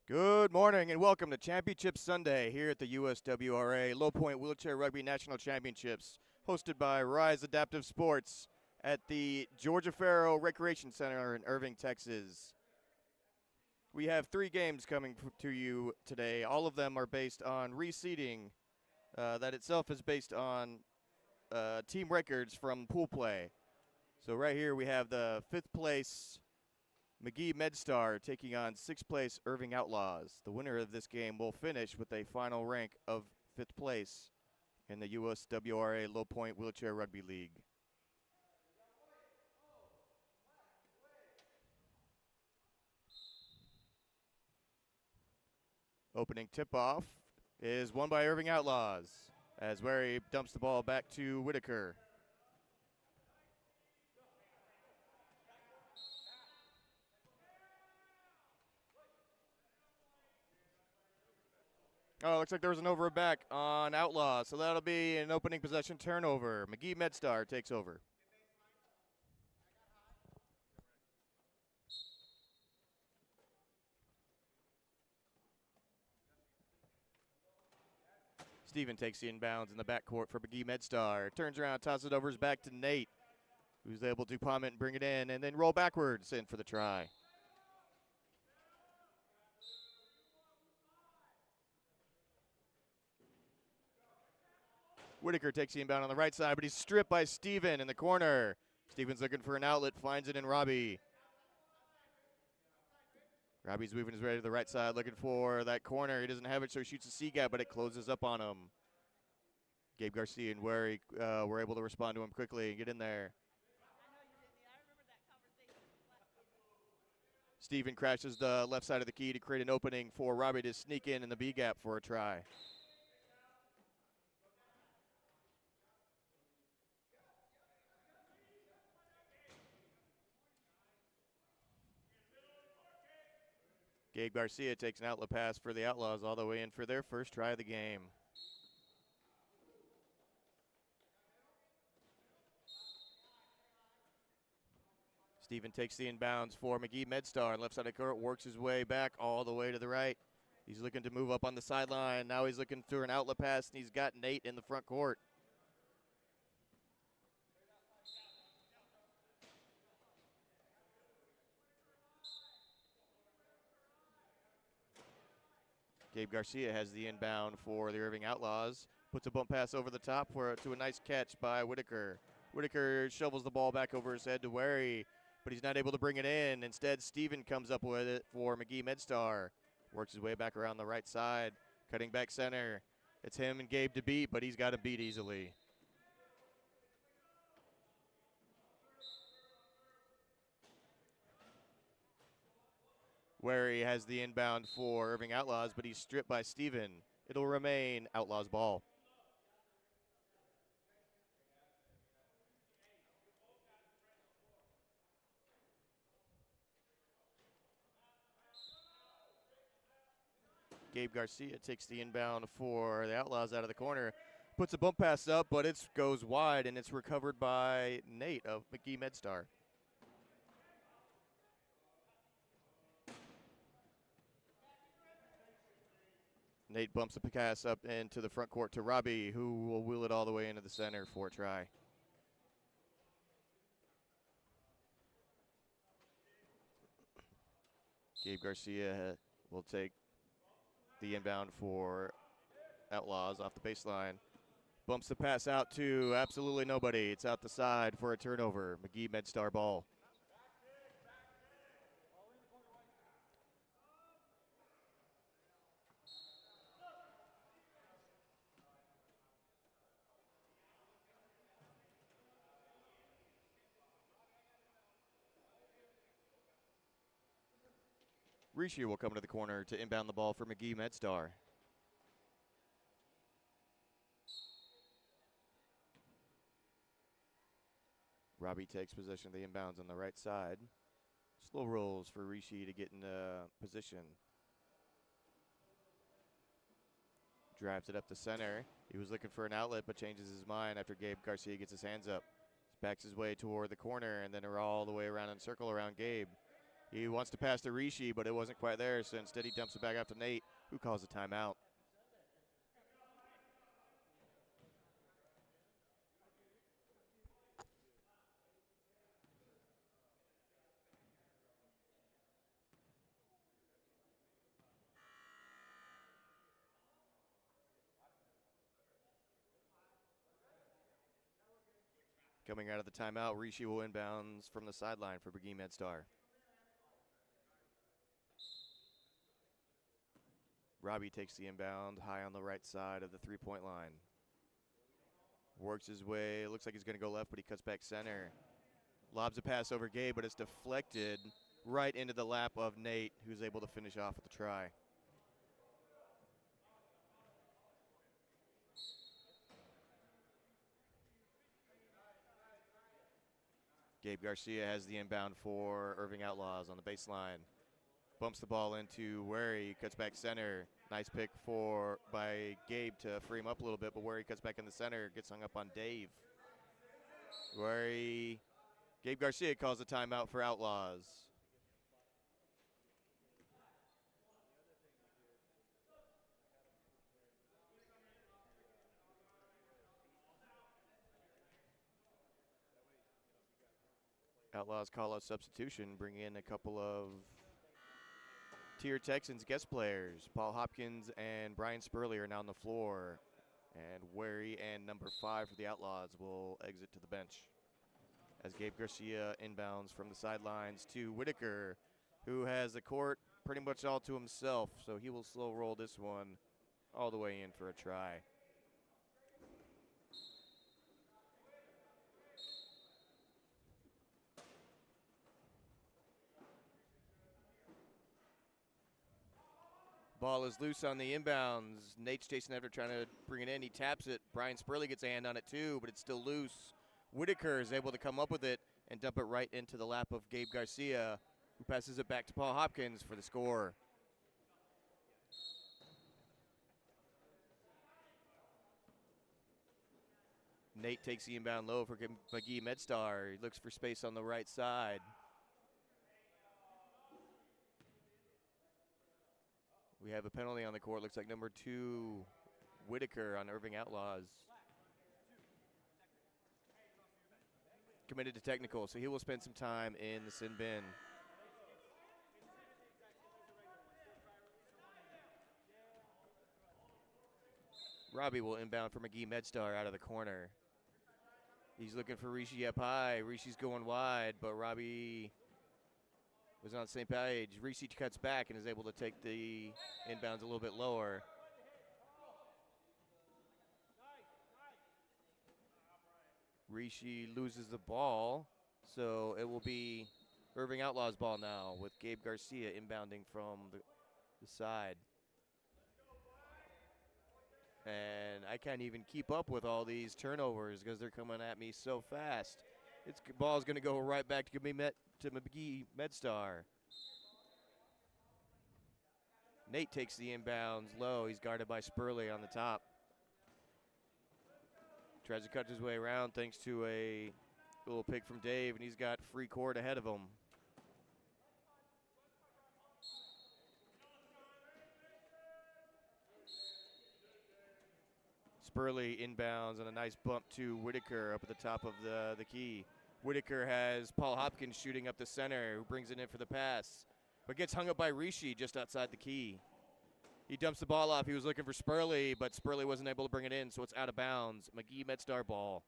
Good morning and welcome to Championship Sunday here at the USWRA Low Point Wheelchair Rugby National Championships, hosted by Rise Adaptive Sports at the Georgia Faro Recreation Center in Irving, Texas. We have 3 games coming to you today. All of them are based on reseeding. That itself is based on team records from pool play. So right here we have the 5th place Magee-MedStar taking on 6th place Irving Outlaws. The winner of this game will finish with a final rank of 5th place in the USWRA Low Point Wheelchair Rugby League. Opening tip-off is won by Irving Outlaws as Wary dumps the ball back to Whitaker. Oh, looks like there was an over back on Outlaws, so that'll be an opening possession turnover. Magee-MedStar takes over. Steven takes the inbounds in the backcourt for Magee-MedStar. Turns around, tosses it over his back to Nate, who's able to palm it and bring it in, and then roll backwards in for the try. Whitaker takes the inbound on the right side, but he's stripped by Steven in the corner. Steven's looking for an outlet, finds it in Robbie. Robbie's moving his way to the right side, looking for that corner. He doesn't have it, so he shoots a C-gap, but it closes up on him. Gabe Garcia and Wary were able to respond to him quickly and get in there. Steven crashes the left side of the key to create an opening for Robbie to sneak in the B-gap for a try. Gabe Garcia takes an outlet pass for the Outlaws all the way in for their first try of the game. Steven takes the inbounds for Magee-MedStar on left side of court, works his way back all the way to the right. He's looking to move up on the sideline. Now he's looking through an outlet pass, and he's got Nate in the front court. Gabe Garcia has the inbound for the Irving Outlaws. Puts a bump pass over the top to a nice catch by Whitaker. Whitaker shovels the ball back over his head to Wary, but he's not able to bring it in. Instead, Steven comes up with it for Magee-MedStar. Works his way back around the right side, cutting back center. It's him and Gabe to beat, but he's got him beat easily. Wary has the inbound for Irving Outlaws, but he's stripped by Steven. It'll remain Outlaws ball. Gabe Garcia takes the inbound for the Outlaws out of the corner. Puts a bump pass up, but it goes wide, and it's recovered by Nate of Magee-MedStar. Nate bumps the pass up into the front court to Robbie, who will wheel it all the way into the center for a try. Gabe Garcia will take the inbound for Outlaws off the baseline. Bumps the pass out to absolutely nobody. It's out the side for a turnover. Magee-MedStar ball. Rishi will come to the corner to inbound the ball for Magee-MedStar. Robbie takes possession of the inbounds on the right side. Slow rolls for Rishi to get into position. Drives it up the center. He was looking for an outlet, but changes his mind after Gabe Garcia gets his hands up. Backs his way toward the corner, and then all the way around in a circle around Gabe. He wants to pass to Rishi, but it wasn't quite there, so instead he dumps it back out to Nate, who calls a timeout. Coming out of the timeout, Rishi will inbounds from the sideline for Magee-MedStar. Robbie takes the inbound high on the right side of the three-point line. Works his way, looks like he's going to go left, but he cuts back center. Lobs a pass over Gabe, but it's deflected right into the lap of Nate, who's able to finish off with the try. Gabe Garcia has the inbound for Irving Outlaws on the baseline. Bumps the ball into Wary, cuts back center. Nice pick by Gabe to free him up a little bit, but Wary cuts back in the center, gets hung up on Dave. Gabe Garcia calls a timeout for Outlaws. Outlaws call a substitution, bring in a couple of Tier Texans guest players. Paul Hopkins and Brian Spurley are now on the floor. And Wary and number 5 for the Outlaws will exit to the bench as Gabe Garcia inbounds from the sidelines to Whitaker, who has the court pretty much all to himself, so he will slow roll this one all the way in for a try. Ball is loose on the inbounds. Nate's chasing after, trying to bring it in. He taps it. Brian Spurley gets a hand on it too, but it's still loose. Whitaker is able to come up with it and dump it right into the lap of Gabe Garcia, who passes it back to Paul Hopkins for the score. Nate takes the inbound low for Magee-MedStar. He looks for space on the right side. We have a penalty on the court. Looks like number 2, Whitaker on Irving Outlaws. Committed to technical, so he will spend some time in the sin bin. Robbie will inbound for Magee-MedStar out of the corner. He's looking for Rishi up high. Rishi's going wide, but Robbie was on the same page. Rishi cuts back and is able to take the inbounds a little bit lower. Rishi loses the ball, so it will be Irving Outlaws ball now with Gabe Garcia inbounding from the side. And I can't even keep up with all these turnovers because they're coming at me so fast. It's ball's going to go right back to Magee-MedStar. Nate takes the inbounds low. He's guarded by Spurley on the top. Tries to cut his way around thanks to a little pick from Dave, and he's got free court ahead of him. Spurley inbounds on a nice bump to Whitaker up at the top of the key. Whitaker has Paul Hopkins shooting up the center, who brings it in for the pass, but gets hung up by Rishi just outside the key. He dumps the ball off. He was looking for Spurley, but Spurley wasn't able to bring it in, so it's out of bounds. Magee-MedStar ball.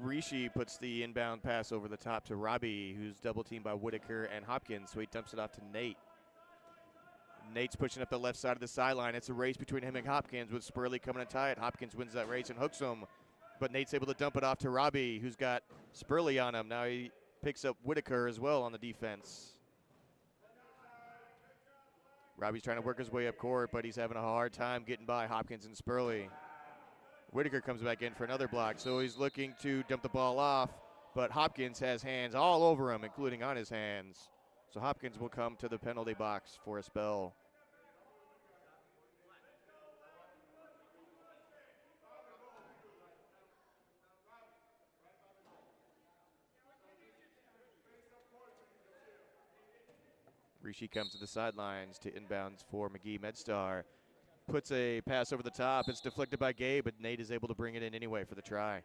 Rishi puts the inbound pass over the top to Robbie, who's double teamed by Whitaker and Hopkins, so he dumps it off to Nate. Nate's pushing up the left side of the sideline. It's a race between him and Hopkins with Spurley coming to tie it. Hopkins wins that race and hooks him, but Nate's able to dump it off to Robbie, who's got Spurley on him. Now he picks up Whitaker as well on the defense. Robbie's trying to work his way up court, but he's having a hard time getting by Hopkins and Spurley. Whitaker comes back in for another block, so he's looking to dump the ball off, but Hopkins has hands all over him, including on his hands. So Hopkins will come to the penalty box for a spell. Rishi comes to the sidelines to inbounds for Magee-MedStar. Puts a pass over the top. It's deflected by Gabe, but Nate is able to bring it in anyway for the try.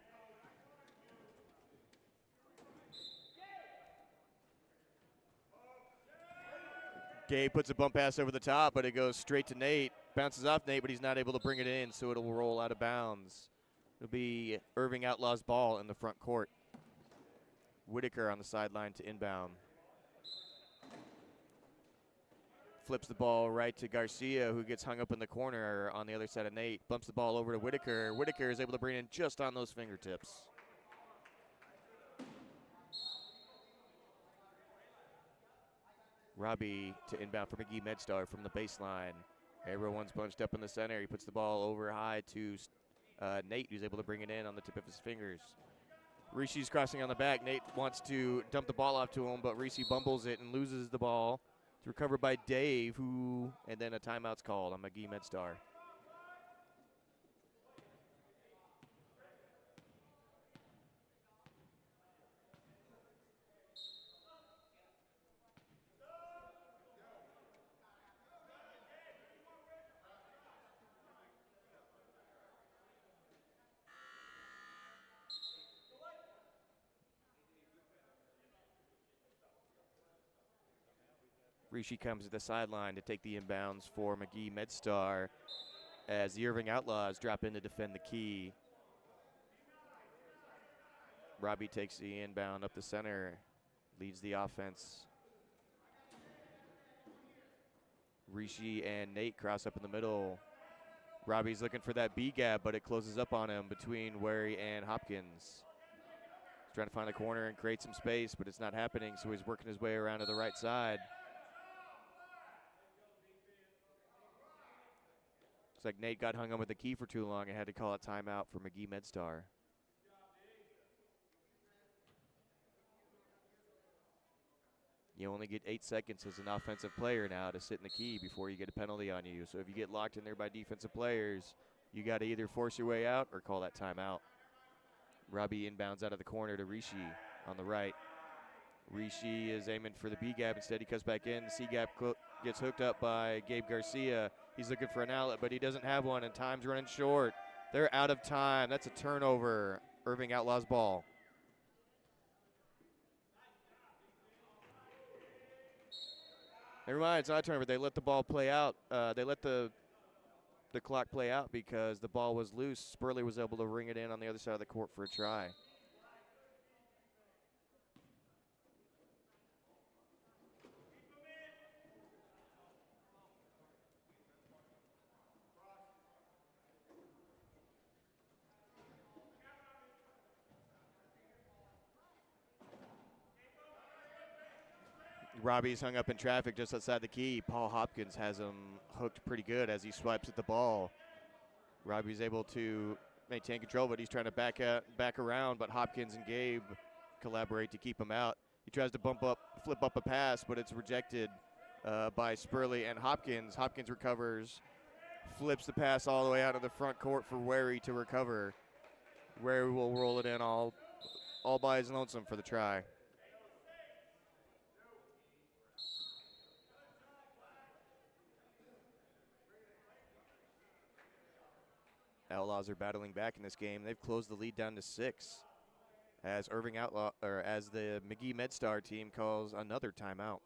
Gabe puts a bump pass over the top, but it goes straight to Nate. Bounces off Nate, but he's not able to bring it in, so it'll roll out of bounds. It'll be Irving Outlaws ball in the front court. Whitaker on the sideline to inbound. Flips the ball right to Garcia, who gets hung up in the corner on the other side of Nate. Bumps the ball over to Whitaker. Whitaker is able to bring it in just on those fingertips. Robbie to inbound for Magee-MedStar from the baseline. Everyone's bunched up in the center. He puts the ball over high to Nate, who's able to bring it in on the tip of his fingers. Rishi's crossing on the back. Nate wants to dump the ball off to him, but Rishi bumbles it and loses the ball. It's recovered by Dave, and then a timeout's called on Magee-MedStar. Rishi comes to the sideline to take the inbounds for Magee-MedStar as the Irving Outlaws drop in to defend the key. Robbie takes the inbound up the center, leads the offense. Rishi and Nate cross up in the middle. Robbie's looking for that B gap, but it closes up on him between Wary and Hopkins. He's trying to find a corner and create some space, but it's not happening, so he's working his way around to the right side. Looks like Nate got hung up with the key for too long and had to call a timeout for Magee-MedStar. You only get 8 seconds as an offensive player now to sit in the key before you get a penalty on you. So if you get locked in there by defensive players, you got to either force your way out or call that timeout. Robbie inbounds out of the corner to Rishi on the right. Rishi is aiming for the B gap. Instead, he comes back in. The C gap gets hooked up by Gabe Garcia. He's looking for an outlet, but he doesn't have one, and time's running short. They're out of time. That's a turnover. Irving Outlaws ball. Never mind, it's not a turnover. They let the ball play out. They let the clock play out because the ball was loose. Spurley was able to ring it in on the other side of the court for a try. Robbie's hung up in traffic just outside the key. Paul Hopkins has him hooked pretty good as he swipes at the ball. Robbie's able to maintain control, but he's trying to back around, but Hopkins and Gabe collaborate to keep him out. He tries to flip up a pass, but it's rejected by Spurley and Hopkins. Hopkins recovers, flips the pass all the way out of the front court for Wary to recover. Wary will roll it in all by his lonesome for the try. Outlaws are battling back in this game. They've closed the lead down to 6 as as the Magee-MedStar team calls another timeout.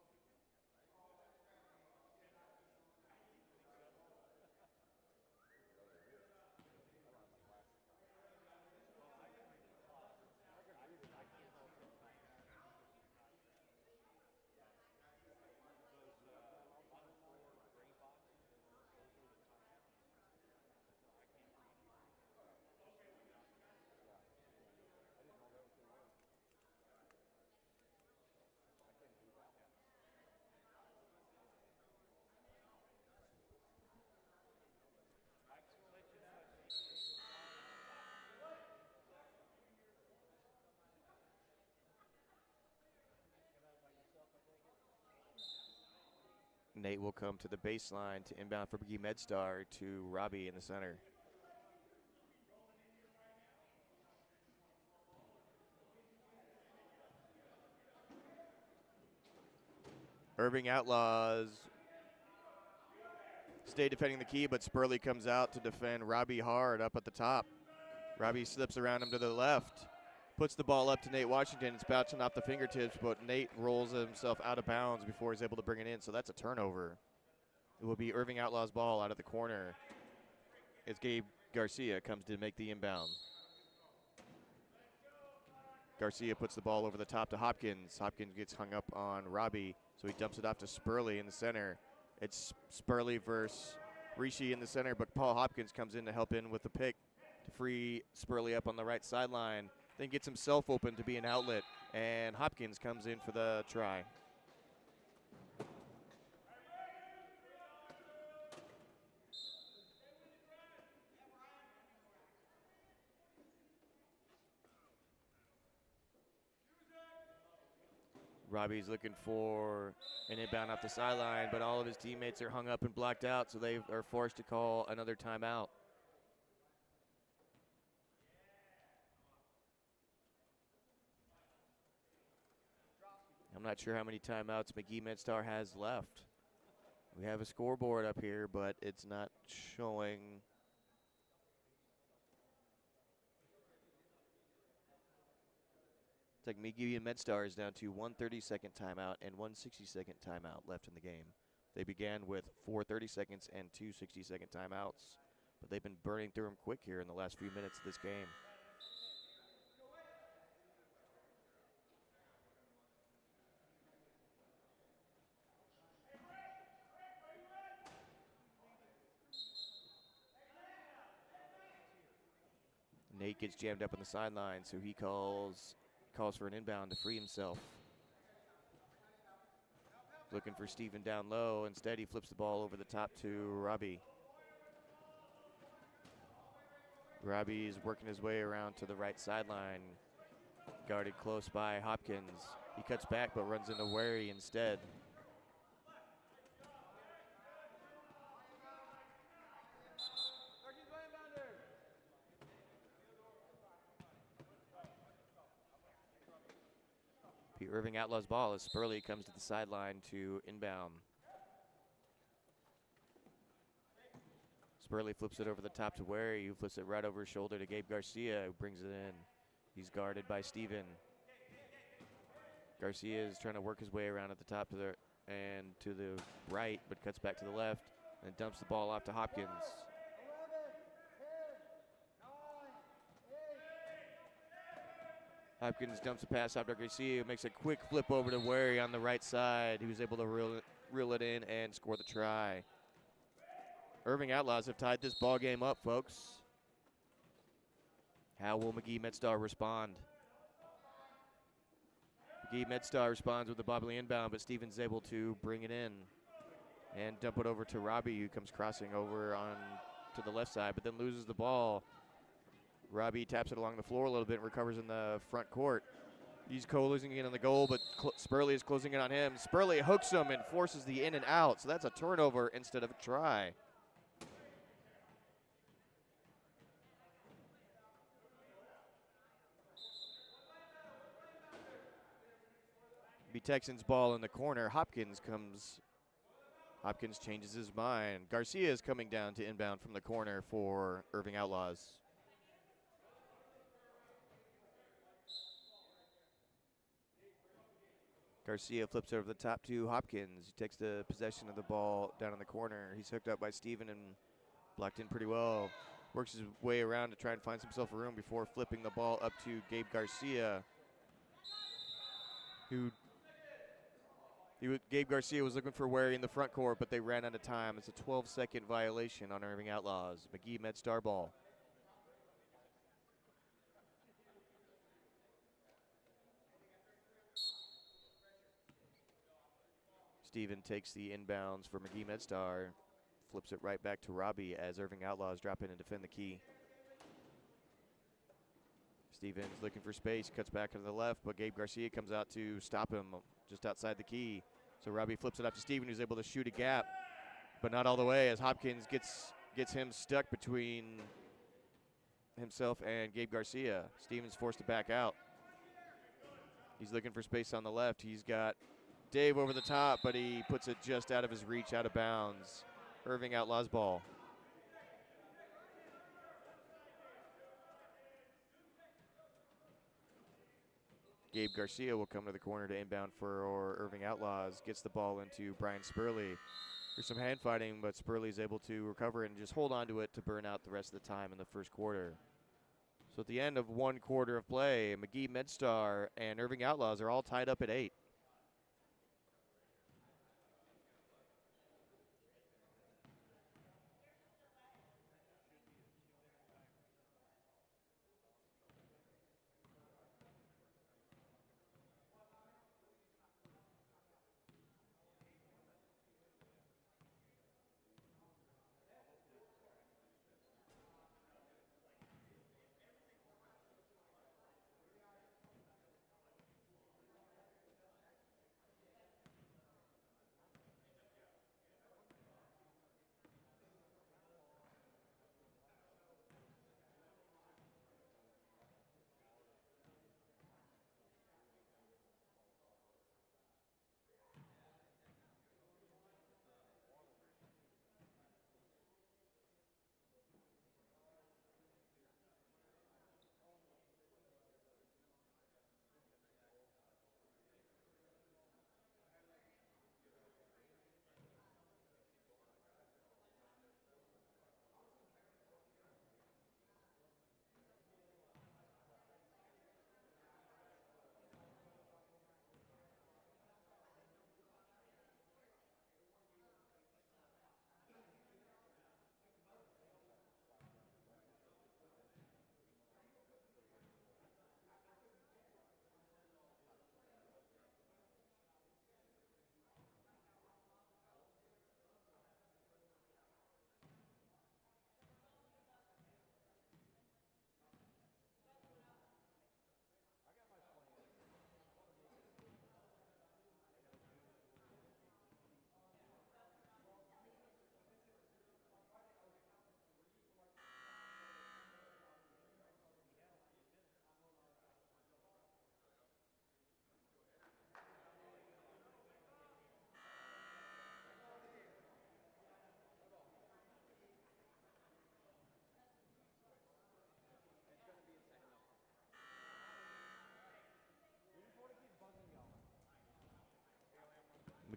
Nate will come to the baseline to inbound for Magee-MedStar to Robbie in the center. Irving Outlaws stay defending the key, but Spurley comes out to defend Robbie hard up at the top. Robbie slips around him to the left, puts the ball up to Nate Washington. It's bouncing off the fingertips, but Nate rolls himself out of bounds before he's able to bring it in, so that's a turnover. It will be Irving Outlaw's ball out of the corner as Gabe Garcia comes to make the inbound. Garcia puts the ball over the top to Hopkins. Hopkins gets hung up on Robbie, so he dumps it off to Spurley in the center. It's Spurley versus Rishi in the center, but Paul Hopkins comes in to help in with the pick to free Spurley up on the right sideline, then gets himself open to be an outlet, and Hopkins comes in for the try. Robbie's looking for an inbound off the sideline, but all of his teammates are hung up and blocked out, so they are forced to call another timeout. I'm not sure how many timeouts Magee-MedStar has left. We have a scoreboard up here, but it's not showing. It's like Magee-MedStar is down to 1 30-second timeout and 1 60-second timeout left in the game. They began with 4 30-seconds and 2 60-second timeouts, but they've been burning through them quick here in the last few minutes of this game. Nate gets jammed up on the sideline, so he calls for an inbound to free himself. Looking for Steven down low. Instead, he flips the ball over the top to Robbie. Robbie's working his way around to the right sideline, guarded close by Hopkins. He cuts back but runs into Wary instead. The Irving Outlaws ball as Spurley comes to the sideline to inbound. Spurley flips it over the top to Wary, who flips it right over his shoulder to Gabe Garcia, who brings it in. He's guarded by Steven. Garcia is trying to work his way around at the top to the right, but cuts back to the left and dumps the ball off to Hopkins. Hopkins dumps a pass out to Garcia, who makes a quick flip over to Wary on the right side. He was able to reel it in and score the try. Irving Outlaws have tied this ball game up, folks. How will Magee-MedStar respond? Magee-MedStar responds with a bobbly inbound, but Stevens able to bring it in and dump it over to Robbie, who comes crossing over on to the left side, but then loses the ball. Robbie taps it along the floor a little bit and recovers in the front court. He's closing in on the goal, but Spurley is closing in on him. Spurley hooks him and forces the in and out, so that's a turnover instead of a try. Be Texans ball in the corner. Hopkins changes his mind. Garcia is coming down to inbound from the corner for Irving Outlaws. Garcia flips over the top to Hopkins. He takes the possession of the ball down in the corner. He's hooked up by Steven and blocked in pretty well. Works his way around to try and find himself a room before flipping the ball up to Gabe Garcia, Gabe Garcia was looking for Wary in the front court, but they ran out of time. It's a 12-second violation on Irving Outlaws. Magee-MedStar ball. Steven takes the inbounds for Magee-MedStar, flips it right back to Robbie as Irving Outlaws drop in and defend the key. Stevens looking for space, cuts back to the left, but Gabe Garcia comes out to stop him just outside the key. So Rugby flips it up to Steven, who's able to shoot a gap, but not all the way, as Hopkins gets him stuck between himself and Gabe Garcia. Steven's forced to back out. He's looking for space on the left. He's got Dave over the top, but he puts it just out of his reach, out of bounds. Irving Outlaws ball. Gabe Garcia will come to the corner to inbound for Irving Outlaws. Gets the ball into Brian Spurley. There's some hand fighting, but Spurley's able to recover and just hold on to it to burn out the rest of the time in the first quarter. So at the end of one quarter of play, Magee-MedStar and Irving Outlaws are all tied up at 8.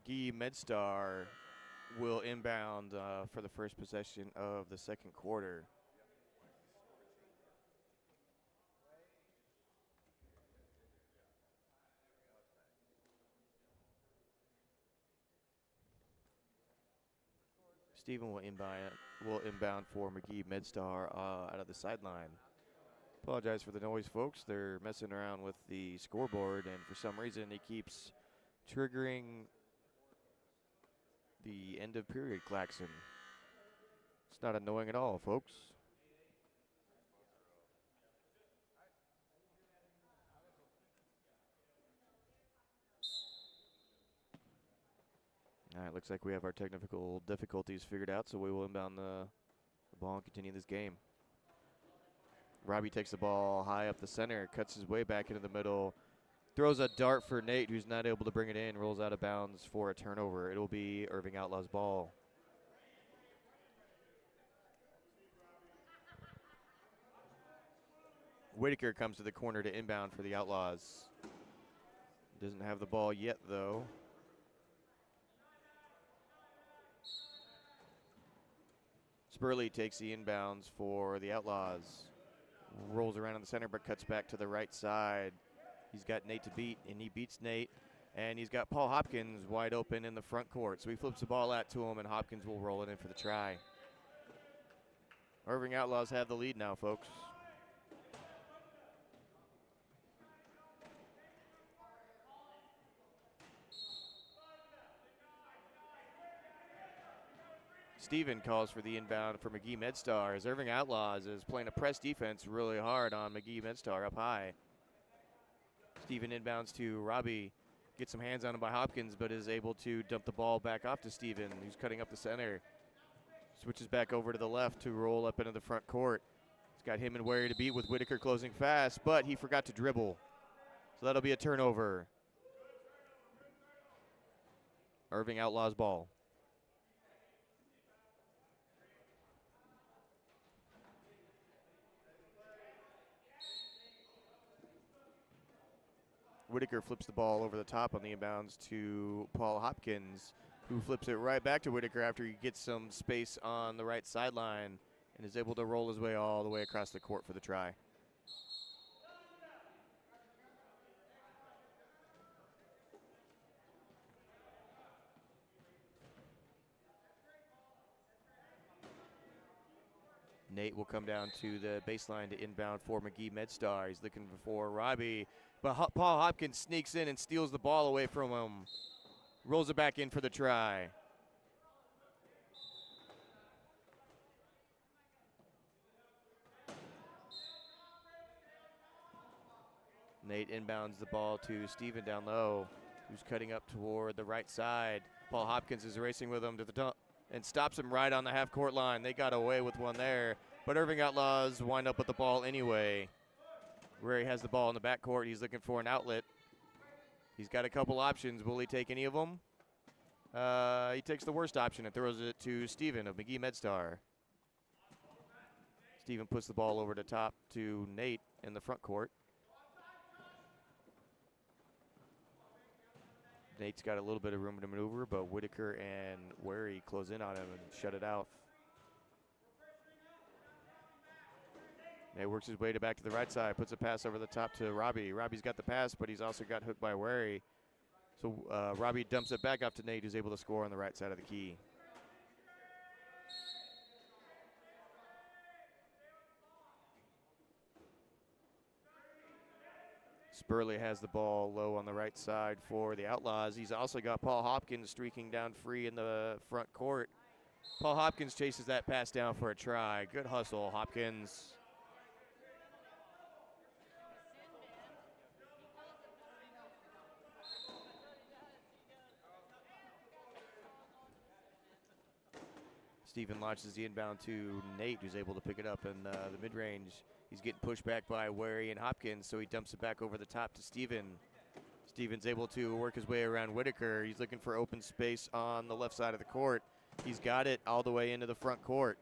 Magee-MedStar will inbound for the first possession of the second quarter. Steven will inbound for Magee-MedStar out of the sideline. Apologize for the noise, folks. They're messing around with the scoreboard, and for some reason it keeps triggering the end of period klaxon. It's not annoying at all, folks. All right, looks like we have our technical difficulties figured out, so we will inbound the ball and continue this game. Robbie takes the ball high up the center, cuts his way back into the middle, throws a dart for Nate, who's not able to bring it in, rolls out of bounds for a turnover. It'll be Irving Outlaws ball. Whitaker comes to the corner to inbound for the Outlaws. Doesn't have the ball yet, though. Spurley takes the inbounds for the Outlaws. Rolls around in the center, but cuts back to the right side. He's got Nate to beat, and he beats Nate. And he's got Paul Hopkins wide open in the front court. So he flips the ball out to him, and Hopkins will roll it in for the try. Irving Outlaws have the lead now, folks. Steven calls for the inbound for Magee-MedStar as Irving Outlaws is playing a press defense really hard on Magee-MedStar up high. Steven inbounds to Robbie, get some hands on him by Hopkins, but is able to dump the ball back off to Steven, who's cutting up the center. Switches back over to the left to roll up into the front court. He's got him and Wary to beat with Whitaker closing fast, but he forgot to dribble. So that'll be a turnover. Irving Outlaws ball. Whitaker flips the ball over the top on the inbounds to Paul Hopkins, who flips it right back to Whitaker after he gets some space on the right sideline and is able to roll his way all the way across the court for the try. Nate will come down to the baseline to inbound for Magee-MedStar. He's looking for Robbie, but Paul Hopkins sneaks in and steals the ball away from him. Rolls it back in for the try. Nate inbounds the ball to Steven down low, who's cutting up toward the right side. Paul Hopkins is racing with him to the dump and stops him right on the half-court line. They got away with one there, but Irving Outlaws wind up with the ball anyway. Where he has the ball in the backcourt, he's looking for an outlet. He's got a couple options. Will he take any of them? He takes the worst option and throws it to Steven of Magee-MedStar. Steven puts the ball over the top to Nate in the front court. Nate's got a little bit of room to maneuver, but Whitaker and Wary close in on him and shut it out. Nate works his way back to the right side, puts a pass over the top to Robbie. Robbie's got the pass, but he's also got hooked by Wary. So Robbie dumps it back off to Nate, who's able to score on the right side of the key. Spurley has the ball low on the right side for the Outlaws. He's also got Paul Hopkins streaking down free in the front court. Paul Hopkins chases that pass down for a try. Good hustle, Hopkins. Steven launches the inbound to Nate, who's able to pick it up in the mid-range. He's getting pushed back by Wary and Hopkins, so he dumps it back over the top to Steven. Steven's able to work his way around Whitaker. He's looking for open space on the left side of the court. He's got it all the way into the front court.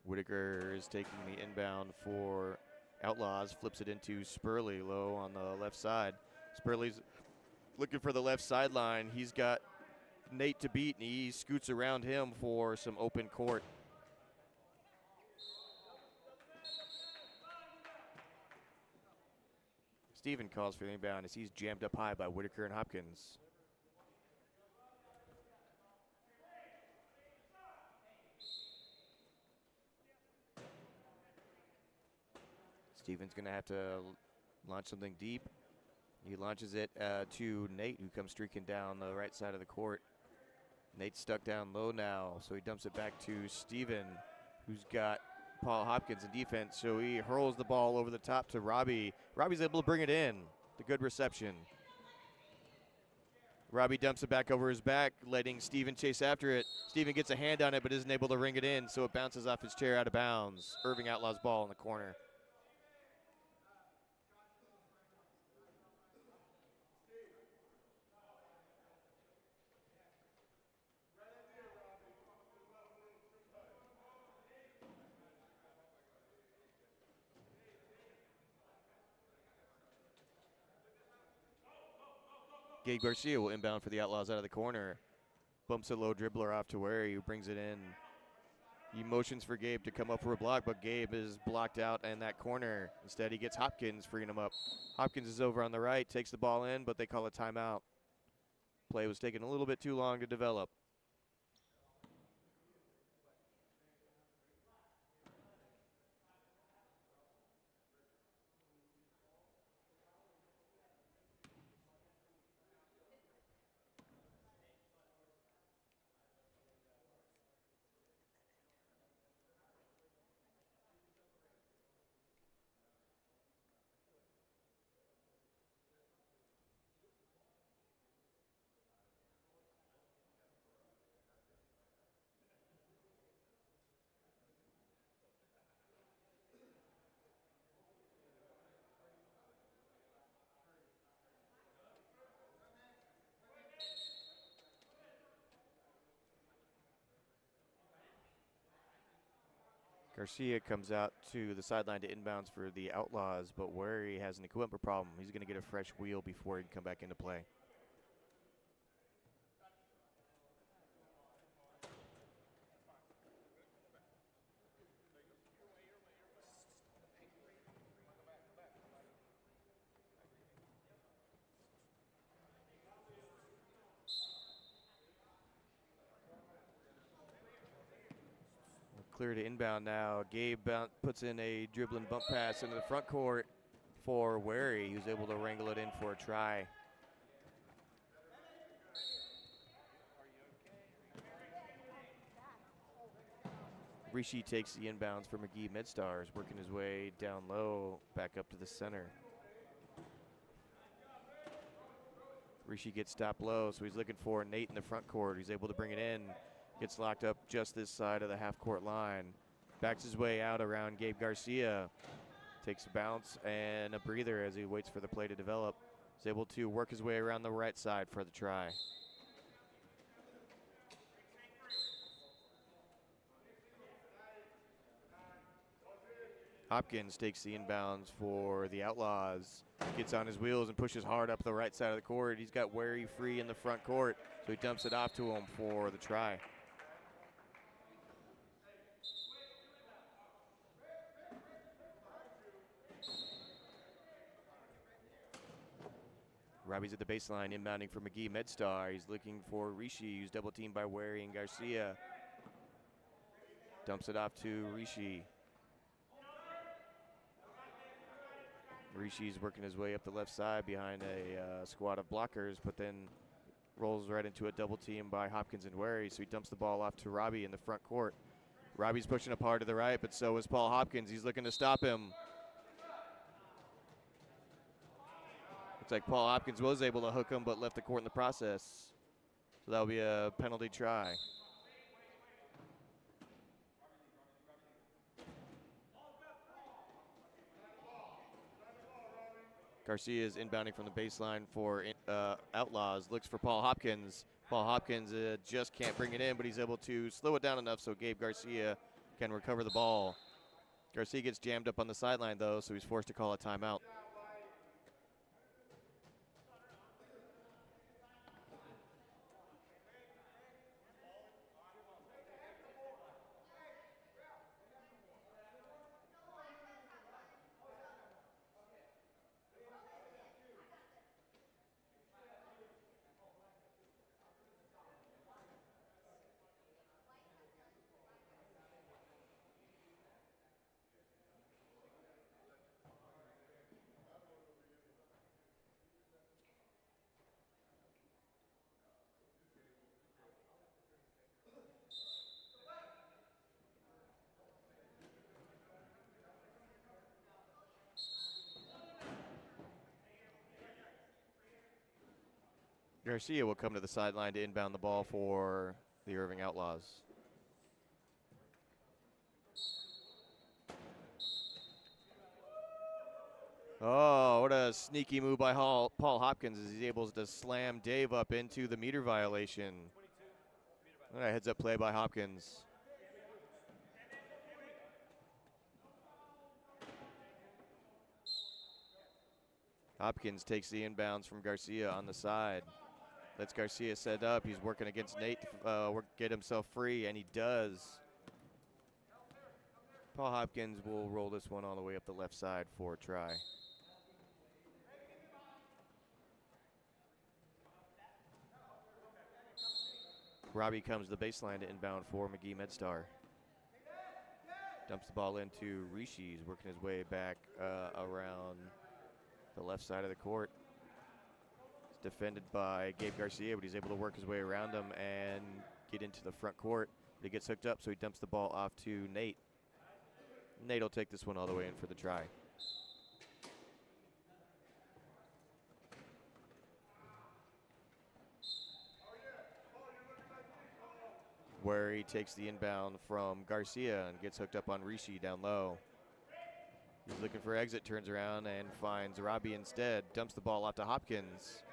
Whitaker is taking the inbound for Outlaws, flips it into Spurley low on the left side. Spurley's looking for the left sideline. He's got Nate to beat, and he scoots around him for some open court. Steven calls for the inbound as he's jammed up high by Whitaker and Hopkins. Steven's going to have to launch something deep. He launches it to Nate, who comes streaking down the right side of the court. Nate's stuck down low now, so he dumps it back to Steven, who's got Paul Hopkins in defense. So he hurls the ball over the top to Robbie. Robbie's able to bring it in. The good reception. Robbie dumps it back over his back, letting Steven chase after it. Steven gets a hand on it, but isn't able to ring it in, so it bounces off his chair out of bounds. Irving Outlaws ball in the corner. Gabe Garcia will inbound for the Outlaws out of the corner. Bumps a low dribbler off to Wary, who brings it in. He motions for Gabe to come up for a block, but Gabe is blocked out in that corner. Instead, he gets Hopkins freeing him up. Hopkins is over on the right, takes the ball in, but they call a timeout. Play was taking a little bit too long to develop. Garcia comes out to the sideline to inbounds for the Outlaws, but Wary has an equipment problem. He's going to get a fresh wheel before he can come back into play. Clear to inbound now. Gabe puts in a dribbling bump pass into the front court for Wary, who's able to wrangle it in for a try. Rishi takes the inbounds for Magee-MedStar, is working his way down low, back up to the center. Rishi gets stopped low, so he's looking for Nate in the front court. He's able to bring it in. Gets locked up just this side of the half-court line. Backs his way out around Gabe Garcia. Takes a bounce and a breather as he waits for the play to develop. He's able to work his way around the right side for the try. Hopkins takes the inbounds for the Outlaws. Gets on his wheels and pushes hard up the right side of the court. He's got Wary free in the front court, so he dumps it off to him for the try. Robbie's at the baseline, inbounding for Magee-MedStar. He's looking for Rishi, who's double teamed by Wary and Garcia. Dumps it off to Rishi. Rishi's working his way up the left side behind a squad of blockers, but then rolls right into a double team by Hopkins and Wary, so he dumps the ball off to Robbie in the front court. Robbie's pushing up hard to the right, but so is Paul Hopkins. He's looking to stop him. Looks like Paul Hopkins was able to hook him, but left the court in the process. So that'll be a penalty try. Garcia is inbounding from the baseline for Outlaws. Looks for Paul Hopkins. Paul Hopkins just can't bring it in, but he's able to slow it down enough so Gabe Garcia can recover the ball. Garcia gets jammed up on the sideline, though, so he's forced to call a timeout. Garcia will come to the sideline to inbound the ball for the Irving Outlaws. Oh, what a sneaky move by Paul Hopkins as he's able to slam Dave up into the meter violation. What a heads-up play by Hopkins. Hopkins takes the inbounds from Garcia on the side. Lets Garcia set up. He's working against Nate to get himself free, and he does. Paul Hopkins will roll this one all the way up the left side for a try. Robbie comes to the baseline to inbound for Magee-MedStar. Dumps the ball into Rishi. He's working his way back around the left side of the court. It's defended by Gabe Garcia, but he's able to work his way around him and get into the front court. But he gets hooked up, so he dumps the ball off to Nate. Nate will take this one all the way in for the try. Where he takes the inbound from Garcia and gets hooked up on Rishi down low. He's looking for exit, turns around and finds Robbie instead. Dumps the ball off to Hopkins.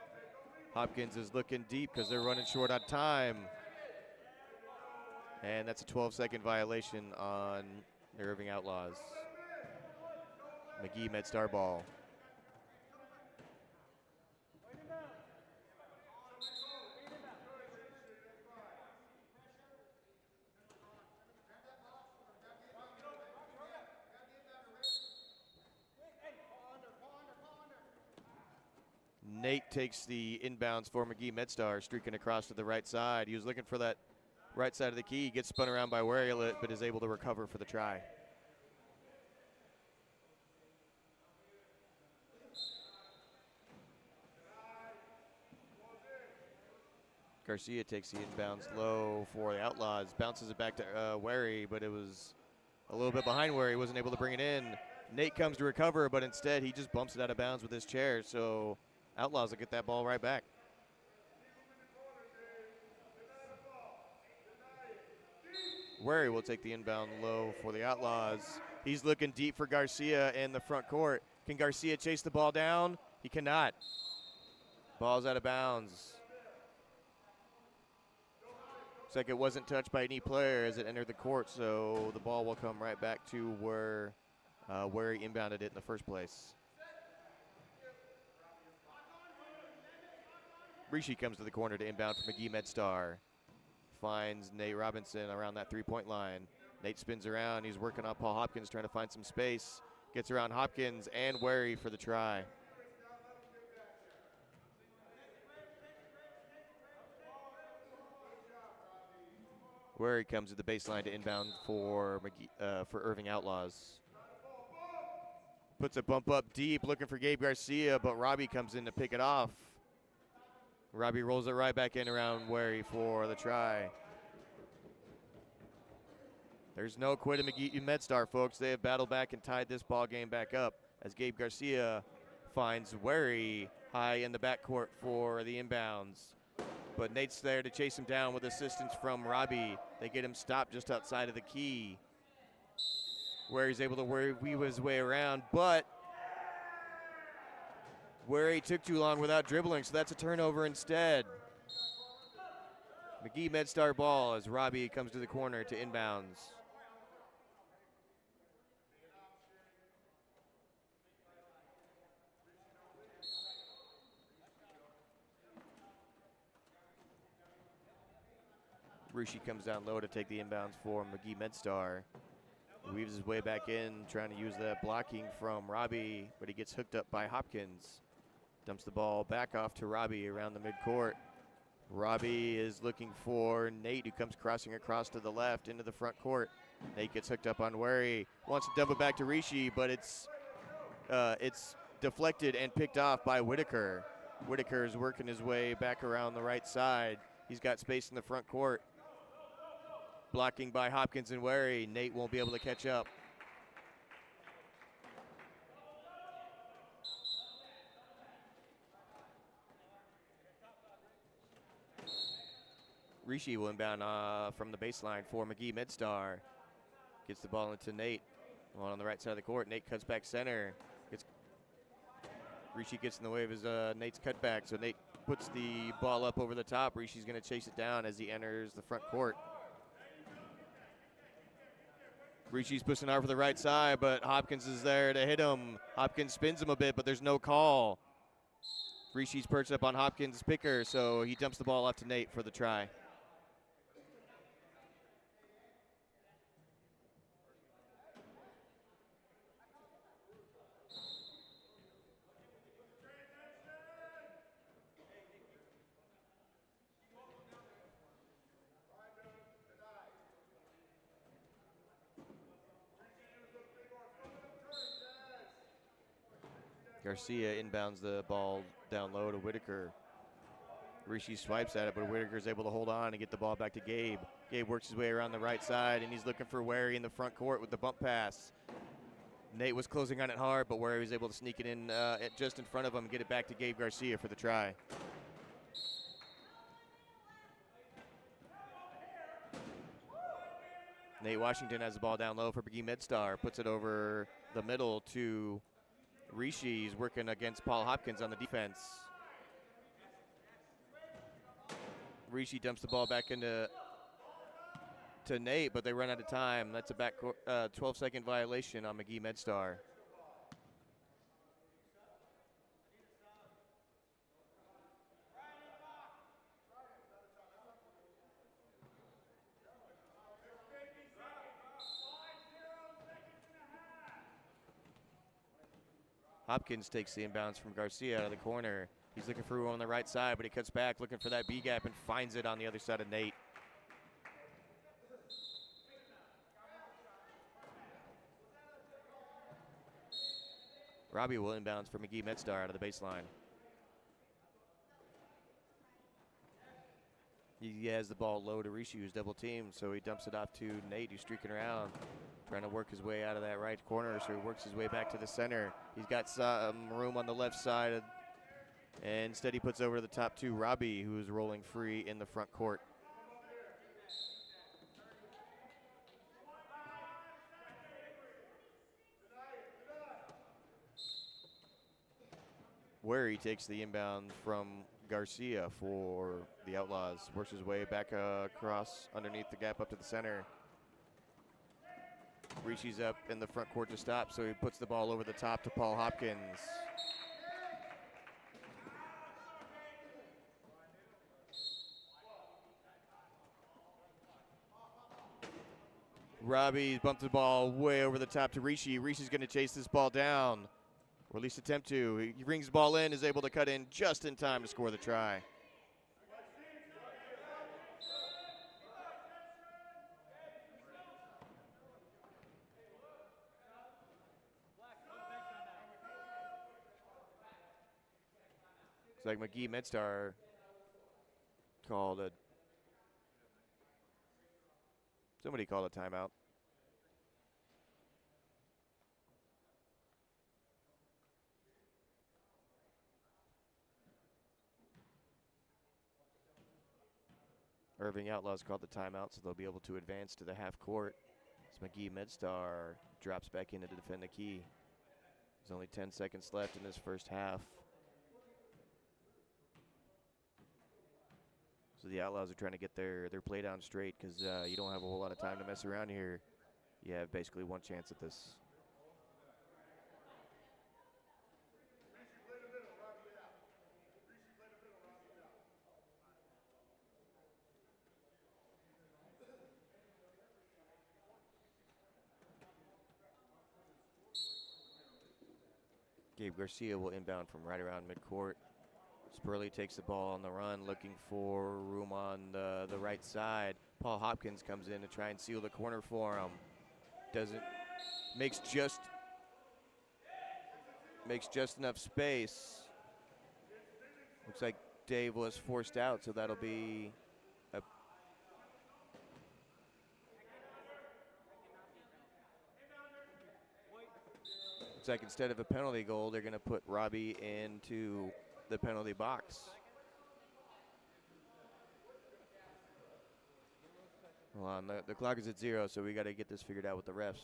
Hopkins is looking deep because they're running short on time. And that's a 12-second violation on The Irving Outlaws. Magee-MedStar ball. Nate takes the inbounds for Magee-MedStar, streaking across to the right side. He was looking for that right side of the key, gets spun around by Wary, but is able to recover for the try. Garcia takes the inbounds low for the Outlaws, bounces it back to Wary, but it was a little bit behind Wary, wasn't able to bring it in. Nate comes to recover, but instead he just bumps it out of bounds with his chair, so Outlaws will get that ball right back. Wary will take the inbound low for the Outlaws. He's looking deep for Garcia in the front court. Can Garcia chase the ball down? He cannot. Ball's out of bounds. Looks like it wasn't touched by any player as it entered the court, so the ball will come right back to where he inbounded it in the first place. Rishi comes to the corner to inbound for Magee-MedStar. Finds Nate Robinson around that three-point line. Nate spins around. He's working on Paul Hopkins, trying to find some space. Gets around Hopkins and Wary for the try. Wary comes to the baseline to inbound for Irving Outlaws. Puts a bump up deep, looking for Gabe Garcia, but Robbie comes in to pick it off. Robbie rolls it right back in around Wary for the try. There's no quit in Magee-MedStar, folks. They have battled back and tied this ball game back up as Gabe Garcia finds Wary high in the backcourt for the inbounds. But Nate's there to chase him down with assistance from Robbie. They get him stopped just outside of the key, where he's able to weave his way around, but Wary took too long without dribbling, so that's a turnover instead. Magee-MedStar ball as Robbie comes to the corner to inbounds. Rishi comes down low to take the inbounds for Magee-MedStar. Weaves his way back in, trying to use that blocking from Robbie, but he gets hooked up by Hopkins. Dumps the ball back off to Robbie around the midcourt. Robbie is looking for Nate, who comes crossing across to the left into the front court. Nate gets hooked up on Wary, wants to dump it back to Rishi, but it's deflected and picked off by Whitaker. Whitaker is working his way back around the right side. He's got space in the front court. Blocking by Hopkins and Wary. Nate won't be able to catch up. Rishi will inbound from the baseline for Magee-MedStar. Gets the ball into Nate. One on the right side of the court. Nate cuts back center. Rishi gets in the way of his Nate's cutback, so Nate puts the ball up over the top. Rishi's going to chase it down as he enters the front court. Rishi's pushing out for the right side, but Hopkins is there to hit him. Hopkins spins him a bit, but there's no call. Rishi's perched up on Hopkins' picker, so he dumps the ball off to Nate for the try. Garcia inbounds the ball down low to Whitaker. Rishi swipes at it, but Whitaker's able to hold on and get the ball back to Gabe. Gabe works his way around the right side, and he's looking for Wary in the front court with the bump pass. Nate was closing on it hard, but Wary was able to sneak it in just in front of him and get it back to Gabe Garcia for the try. Nate Washington has the ball down low for Magee-MedStar, puts it over the middle to Rishi. He's working against Paul Hopkins on the defense. Rishi dumps the ball back into to Nate, but they run out of time. That's a back 12-second violation on Magee-MedStar. Hopkins takes the inbounds from Garcia out of the corner. He's looking for room on the right side, but he cuts back looking for that B gap and finds it on the other side of Nate. Robbie will inbounds for Magee-MedStar out of the baseline. He has the ball low to Rishi, who's double teamed, so he dumps it off to Nate, who's streaking around, trying to work his way out of that right corner, so he works his way back to the center. He's got some room on the left side, and instead he puts over the top to Robbie, who's rolling free in the front court. Where he takes the inbound from Garcia for the Outlaws, works his way back across underneath the gap up to the center. Rishi's up in the front court to stop, so he puts the ball over the top to Paul Hopkins. Robbie bumped the ball way over the top to Rishi. Rishi's going to chase this ball down, or at least attempt to. He brings the ball in, is able to cut in just in time to score the try. It's like Magee-MedStar called a somebody called a timeout. Irving Outlaws called the timeout, so they'll be able to advance to the half court. As Magee-MedStar drops back in to defend the key. There's only 10 seconds left in this first half. So the Outlaws are trying to get their play down straight, because you don't have a whole lot of time to mess around here. You have basically one chance at this. Gabe Garcia will inbound from right around midcourt. Spurley takes the ball on the run, looking for room on the right side. Paul Hopkins comes in to try and seal the corner for him. Makes just enough space. Looks like Dave was forced out, so that'll be a looks like instead of a penalty goal, they're going to put Robbie into the penalty box. Hold on, the clock is at 0, so we got to get this figured out with the refs.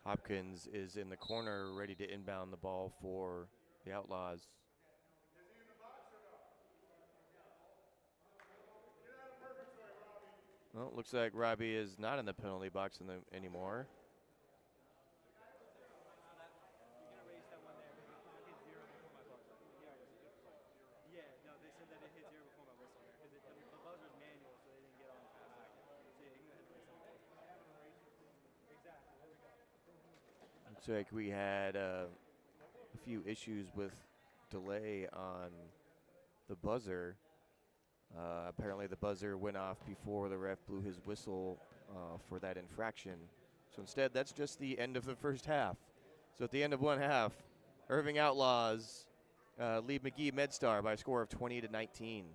Hopkins is in the corner, ready to inbound the ball for the Outlaws. Well, looks like Robbie is not in the penalty box anymore. Looks like we had a few issues with delay on the buzzer. Apparently the buzzer went off before the ref blew his whistle for that infraction. So instead, that's just the end of the first half. So at the end of one half, Irving Outlaws lead Magee-MedStar by a score of 20-19.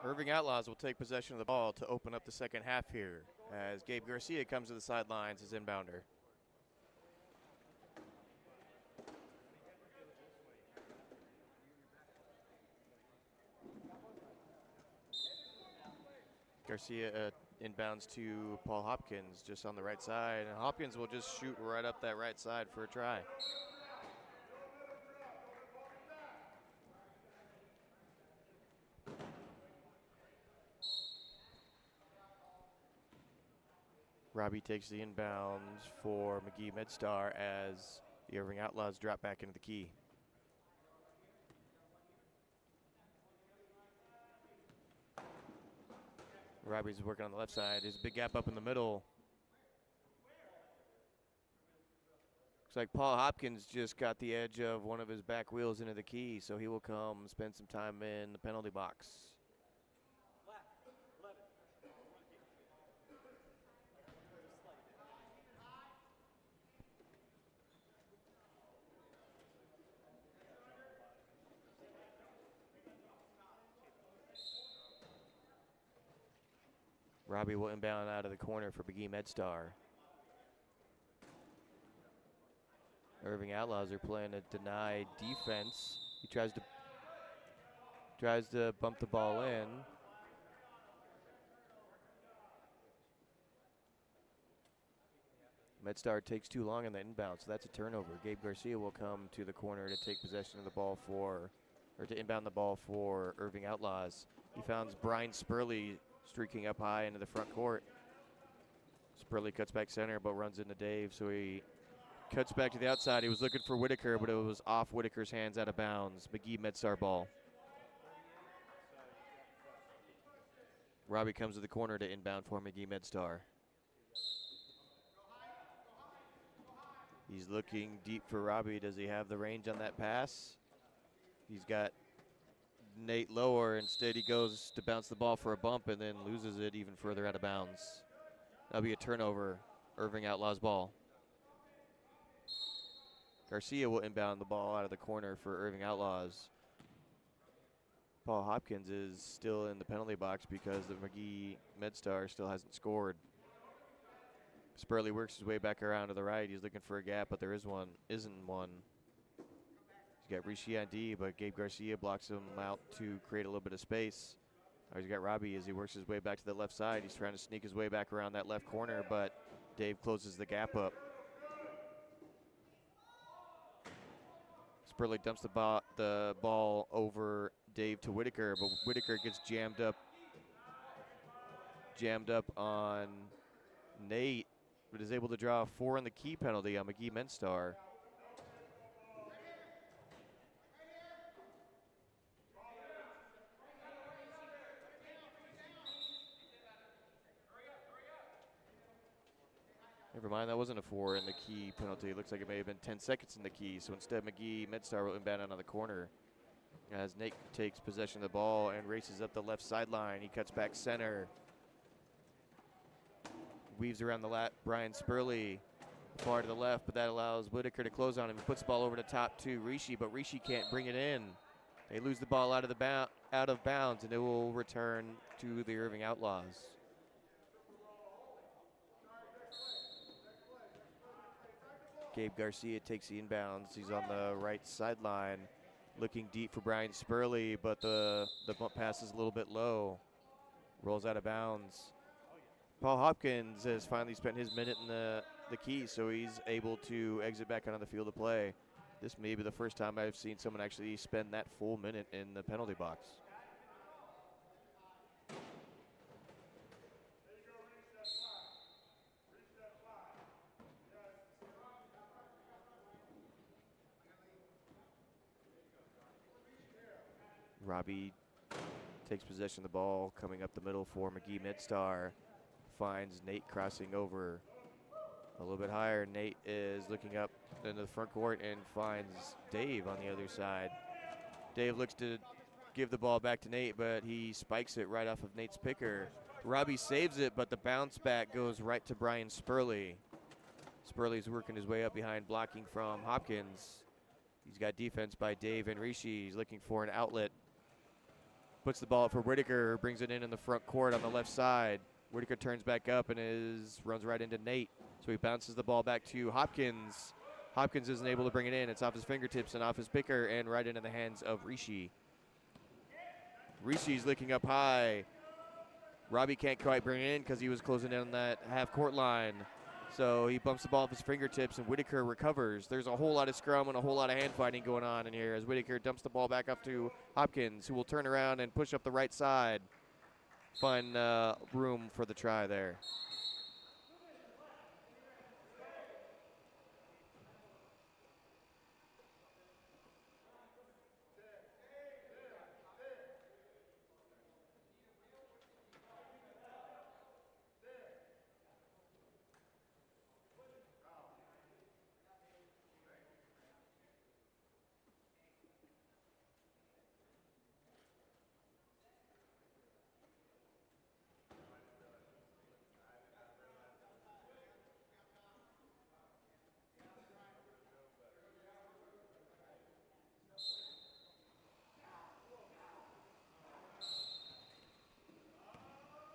Irving Outlaws will take possession of the ball to open up the second half here as Gabe Garcia comes to the sidelines as inbounder. Garcia inbounds to Paul Hopkins just on the right side, and Hopkins will just shoot right up that right side for a try. Robbie takes the inbounds for Magee-MedStar as the Irving Outlaws drop back into the key. Robbie's working on the left side. There's a big gap up in the middle. Looks like Paul Hopkins just got the edge of one of his back wheels into the key, so he will come spend some time in the penalty box. Robbie will inbound out of the corner for Magee-MedStar. Irving Outlaws are playing a denied defense. He tries to bump the ball in. MedStar takes too long on the inbound, so that's a turnover. Gabe Garcia will come to the corner to take possession of the ball to inbound the ball for Irving Outlaws. He finds Brian Spurley streaking up high into the front court. Spurley cuts back center but runs into Dave, so he cuts back to the outside. He was looking for Whitaker, but it was off Whitaker's hands, out of bounds. Magee-MedStar ball. Robbie comes to the corner to inbound for Magee-MedStar. He's looking deep for Robbie. Does he have the range on that pass? He's got Nate lower. Instead, he goes to bounce the ball for a bump and then loses it even further out of bounds. That'll be a turnover. Irving Outlaws ball. Garcia will inbound the ball out of the corner for Irving Outlaws. Paul Hopkins is still in the penalty box because the Magee-MedStar still hasn't scored. Spurley works his way back around to the right. He's looking for a gap, but there isn't one. He's got Rishi on D, but Gabe Garcia blocks him out to create a little bit of space. He's got Robbie as he works his way back to the left side. He's trying to sneak his way back around that left corner, but Dave closes the gap up. Spurley dumps the ball over Dave to Whitaker, but Whitaker gets jammed up on Nate, but is able to draw a 4 on the key penalty on Magee-MedStar. Never mind, that wasn't a 4 in the key penalty. It looks like it may have been 10 seconds in the key. So instead, Magee-MedStar will inbound out of the corner as Nate takes possession of the ball and races up the left sideline. He cuts back center. Weaves around the Brian Spurley far to the left, but that allows Whitaker to close on him. He puts the ball over the top to Rishi, but Rishi can't bring it in. They lose the ball out of bounds, and it will return to the Irving Outlaws. Gabe Garcia takes the inbounds. He's on the right sideline, looking deep for Brian Spurley, but the bump pass is a little bit low. Rolls out of bounds. Paul Hopkins has finally spent his minute in the key, so he's able to exit back onto the field of play. This may be the first time I've seen someone actually spend that full minute in the penalty box. Robbie takes possession of the ball, coming up the middle for Magee-MedStar. Finds Nate crossing over a little bit higher. Nate is looking up into the front court and finds Dave on the other side. Dave looks to give the ball back to Nate, but he spikes it right off of Nate's picker. Robbie saves it, but the bounce back goes right to Brian Spurley. Spurley's working his way up behind, blocking from Hopkins. He's got defense by Dave and Rishi. He's looking for an outlet. puts the ball up for Whitaker, brings it in the front court on the left side. Whitaker turns back up and runs right into Nate. So he bounces the ball back to Hopkins. Hopkins isn't able to bring it in. It's off his fingertips and off his picker and right into the hands of Rishi. Rishi's looking up high. Robbie can't quite bring it in because he was closing in on that half-court line. So he bumps the ball off his fingertips, and Whitaker recovers. There's a whole lot of scrum and a whole lot of hand fighting going on in here as Whitaker dumps the ball back up to Hopkins, who will turn around and push up the right side. Find room for the try there.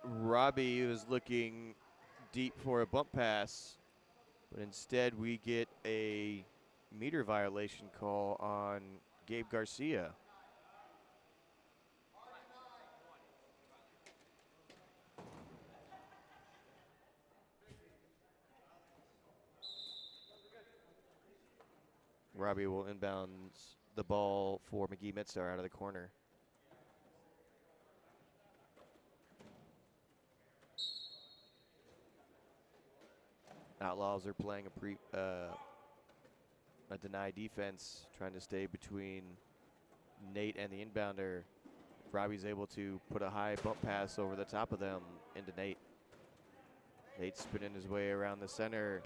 Robbie was looking deep for a bump pass, but instead we get a meter violation call on Gabe Garcia. Robbie will inbound the ball for Magee-MedStar out of the corner. Outlaws are playing a deny defense, trying to stay between Nate and the inbounder. Robbie's able to put a high bump pass over the top of them into Nate. Nate spinning his way around the center,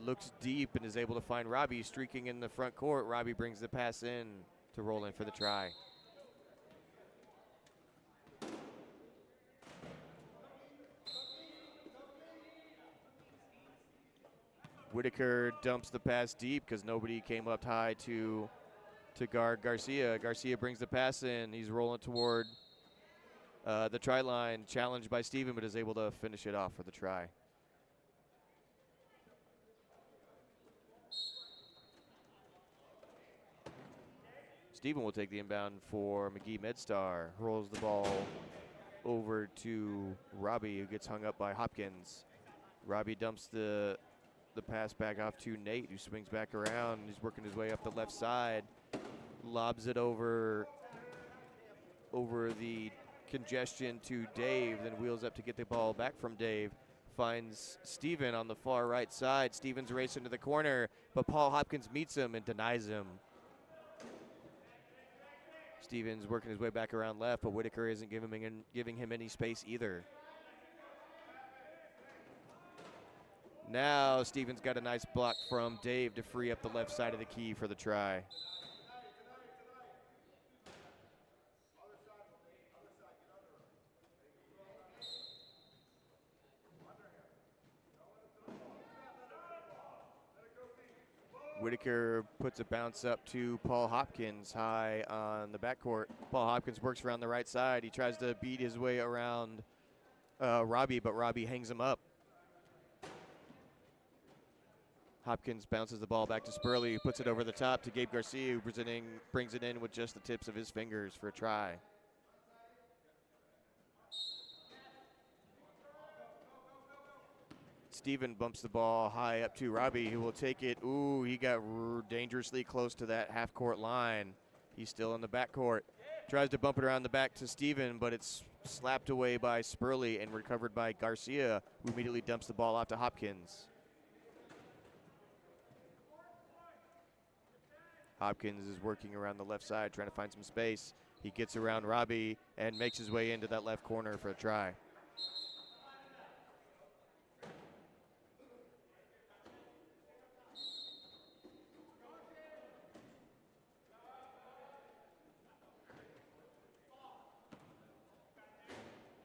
looks deep and is able to find Robbie streaking in the front court. Robbie brings the pass in to roll in for the try. Whitaker dumps the pass deep because nobody came up high to guard Garcia. Garcia brings the pass in. He's rolling toward the try line, challenged by Steven, but is able to finish it off for the try. Steven will take the inbound for Magee-MedStar. Rolls the ball over to Robbie, who gets hung up by Hopkins. Robbie dumps the pass back off to Nate, who swings back around. He's working his way up the left side. Lobs it over the congestion to Dave, then wheels up to get the ball back from Dave. Finds Steven on the far right side. Steven's racing to the corner, but Paul Hopkins meets him and denies him. Steven's working his way back around left, but Whitaker isn't giving him any space either. Now Steven's got a nice block from Dave to free up the left side of the key for the try. Whitaker puts a bounce up to Paul Hopkins high on the backcourt. Paul Hopkins works around the right side. He tries to beat his way around Robbie, but Robbie hangs him up. Hopkins bounces the ball back to Spurley, who puts it over the top to Gabe Garcia, who brings it in with just the tips of his fingers for a try. Steven bumps the ball high up to Robbie, who will take it. Ooh, he got dangerously close to that half-court line. He's still in the backcourt. Tries to bump it around the back to Steven, but it's slapped away by Spurley and recovered by Garcia, who immediately dumps the ball out to Hopkins. Hopkins is working around the left side, trying to find some space. He gets around Robbie and makes his way into that left corner for a try.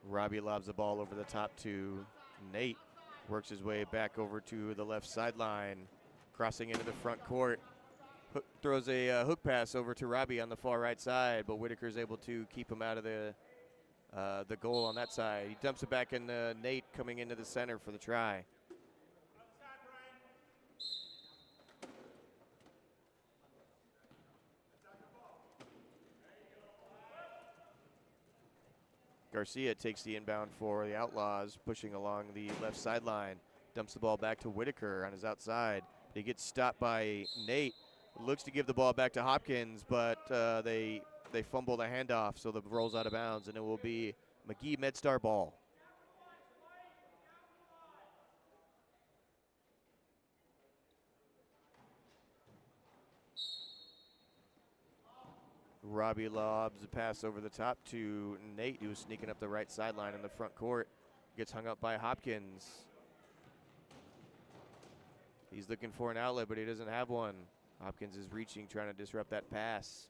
Robbie lobs the ball over the top to Nate. Works his way back over to the left sideline, crossing into the front court. Throws a hook pass over to Robbie on the far right side, but Whitaker's able to keep him out of the the goal on that side. He dumps it back in Nate coming into the center for the try. Garcia takes the inbound for the Outlaws, pushing along the left sideline. Dumps the ball back to Whitaker on his outside. He gets stopped by Nate. Looks to give the ball back to Hopkins, but they fumble the handoff, so the rolls out of bounds, and it will be Magee-MedStar ball. Robbie lobs a pass over the top to Nate, who's sneaking up the right sideline in the front court. Gets hung up by Hopkins. He's looking for an outlet, but he doesn't have one. Hopkins is reaching, trying to disrupt that pass.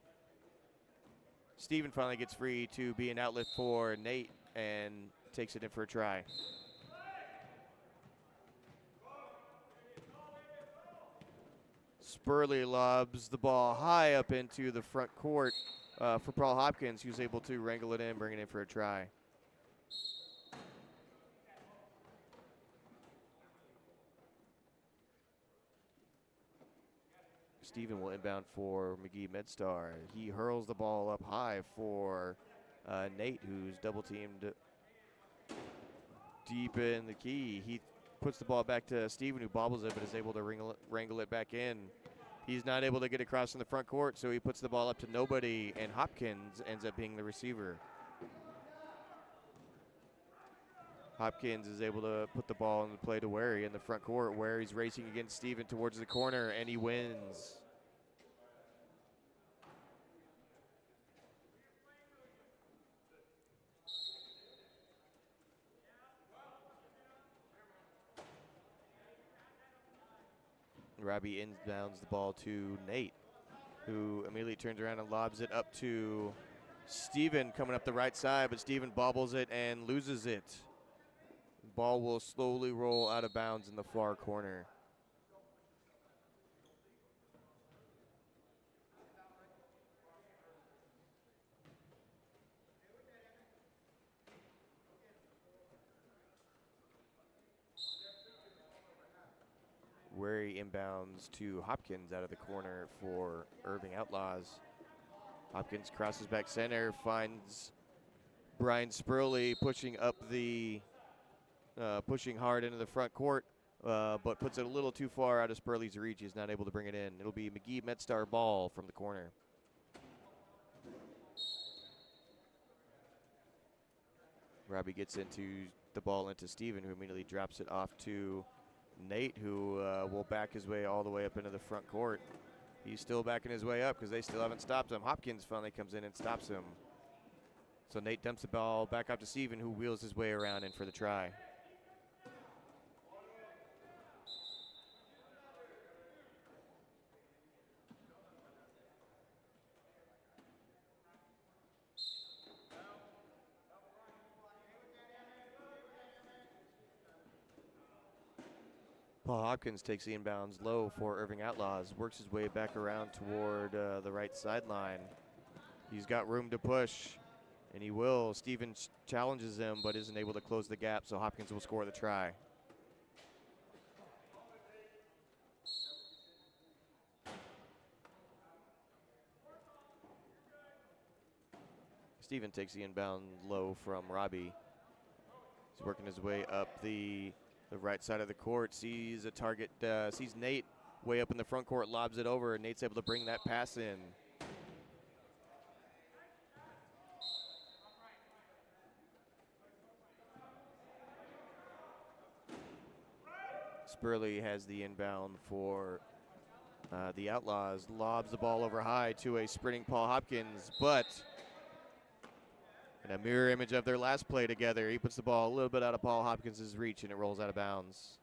Steven finally gets free to be an outlet for Nate and takes it in for a try. Spurley lobs the ball high up into the front court for Paul Hopkins, who's able to wrangle it in, bring it in for a try. Steven will inbound for Magee-MedStar. He hurls the ball up high for Nate, who's double teamed deep in the key. He puts the ball back to Steven, who bobbles it, but is able to wrangle it back in. He's not able to get across in the front court, so he puts the ball up to nobody, and Hopkins ends up being the receiver. Hopkins is able to put the ball in the play to Wary in the front court, where he's racing against Steven towards the corner, and he wins. Robbie inbounds the ball to Nate, who immediately turns around and lobs it up to Steven coming up the right side, but Steven bobbles it and loses it. The ball will slowly roll out of bounds in the far corner. Wary inbounds to Hopkins out of the corner for Irving Outlaws. Hopkins crosses back center, finds Brian Spurley pushing up the, pushing hard into the front court, but puts it a little too far out of Spurley's reach. He's not able to bring it in. It'll be Magee-MedStar ball from the corner. Robbie gets into the ball into Steven, who immediately drops it off to Nate, who will back his way all the way up into the front court. He's still backing his way up because they still haven't stopped him. Hopkins finally comes in and stops him. So Nate dumps the ball back up to Steven, who wheels his way around in for the try. Paul Hopkins takes the inbounds low for Irving Outlaws, works his way back around toward the right sideline. He's got room to push, and he will. Steven challenges him, but isn't able to close the gap, so Hopkins will score the try. Steven takes the inbound low from Robbie. He's working his way up the right side of the court, sees a target, sees Nate way up in the front court, lobs it over, and Nate's able to bring that pass in. Spurley has the inbound for the Outlaws, lobs the ball over high to a sprinting Paul Hopkins, but in a mirror image of their last play together, he puts the ball a little bit out of Paul Hopkins' reach, and it rolls out of bounds.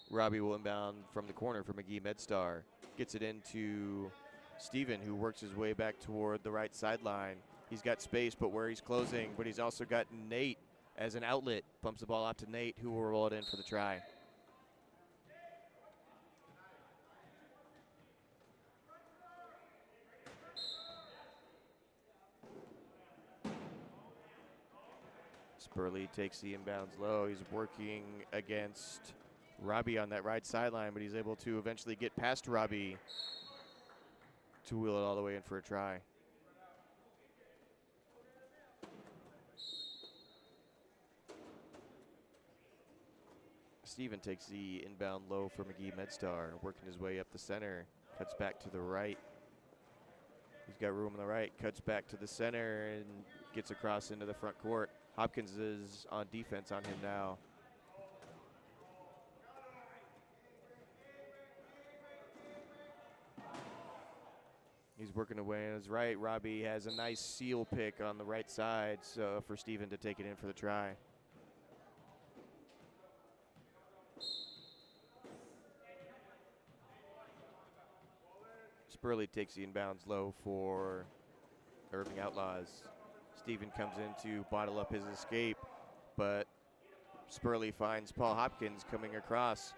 Robbie will inbound from the corner for Magee-MedStar. Gets it into Steven, who works his way back toward the right sideline. He's got space, but where he's closing, but he's also got Nate as an outlet. Pumps the ball out to Nate, who will roll it in for the try. Spurley takes the inbounds low. He's working against Robbie on that right sideline, but he's able to eventually get past Robbie to wheel it all the way in for a try. Steven takes the inbound low for Magee-MedStar, working his way up the center, cuts back to the right. He's got room on the right, cuts back to the center, and gets across into the front court. Hopkins is on defense on him now. He's working away on his right. Robbie has a nice seal pick on the right side so for Steven to take it in for the try. Spurley takes the inbounds low for Irving Outlaws. Steven comes in to bottle up his escape, but Spurley finds Paul Hopkins coming across.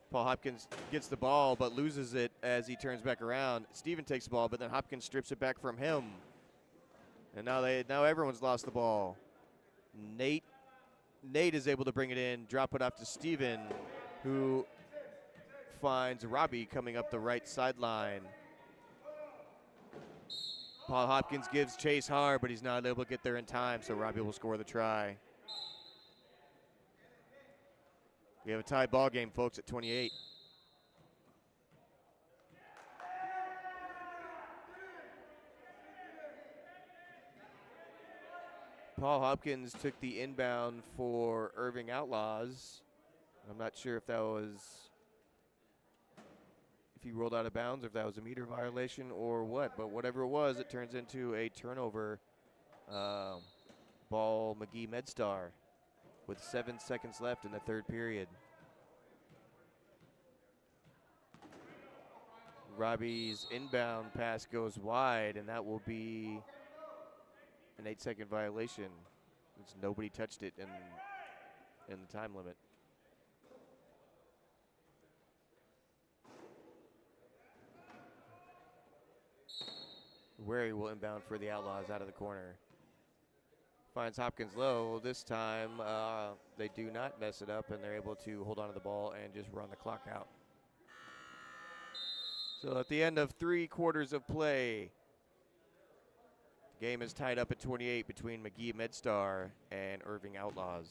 Paul Hopkins gets the ball but loses it as he turns back around. Steven takes the ball, but then Hopkins strips it back from him. And now everyone's lost the ball. Nate is able to bring it in, drop it off to Steven, who finds Robbie coming up the right sideline. Paul Hopkins gives chase hard, but he's not able to get there in time, so Robbie will score the try. We have a tie ball game, folks, at 28. Paul Hopkins took the inbound for Irving Outlaws. I'm not sure if that was, if he rolled out of bounds, or if that was a meter violation or what, but whatever it was, it turns into a turnover. Ball Magee-MedStar with 7 seconds left in the third period. Robbie's inbound pass goes wide, and that will be an 8-second violation. Nobody touched it in the time limit. Wary will inbound for the Outlaws out of the corner. Finds Hopkins low. This time they do not mess it up, and they're able to hold on to the ball and just run the clock out. So at the end of 3 quarters of play, the game is tied up at 28 between Magee-MedStar and Irving Outlaws.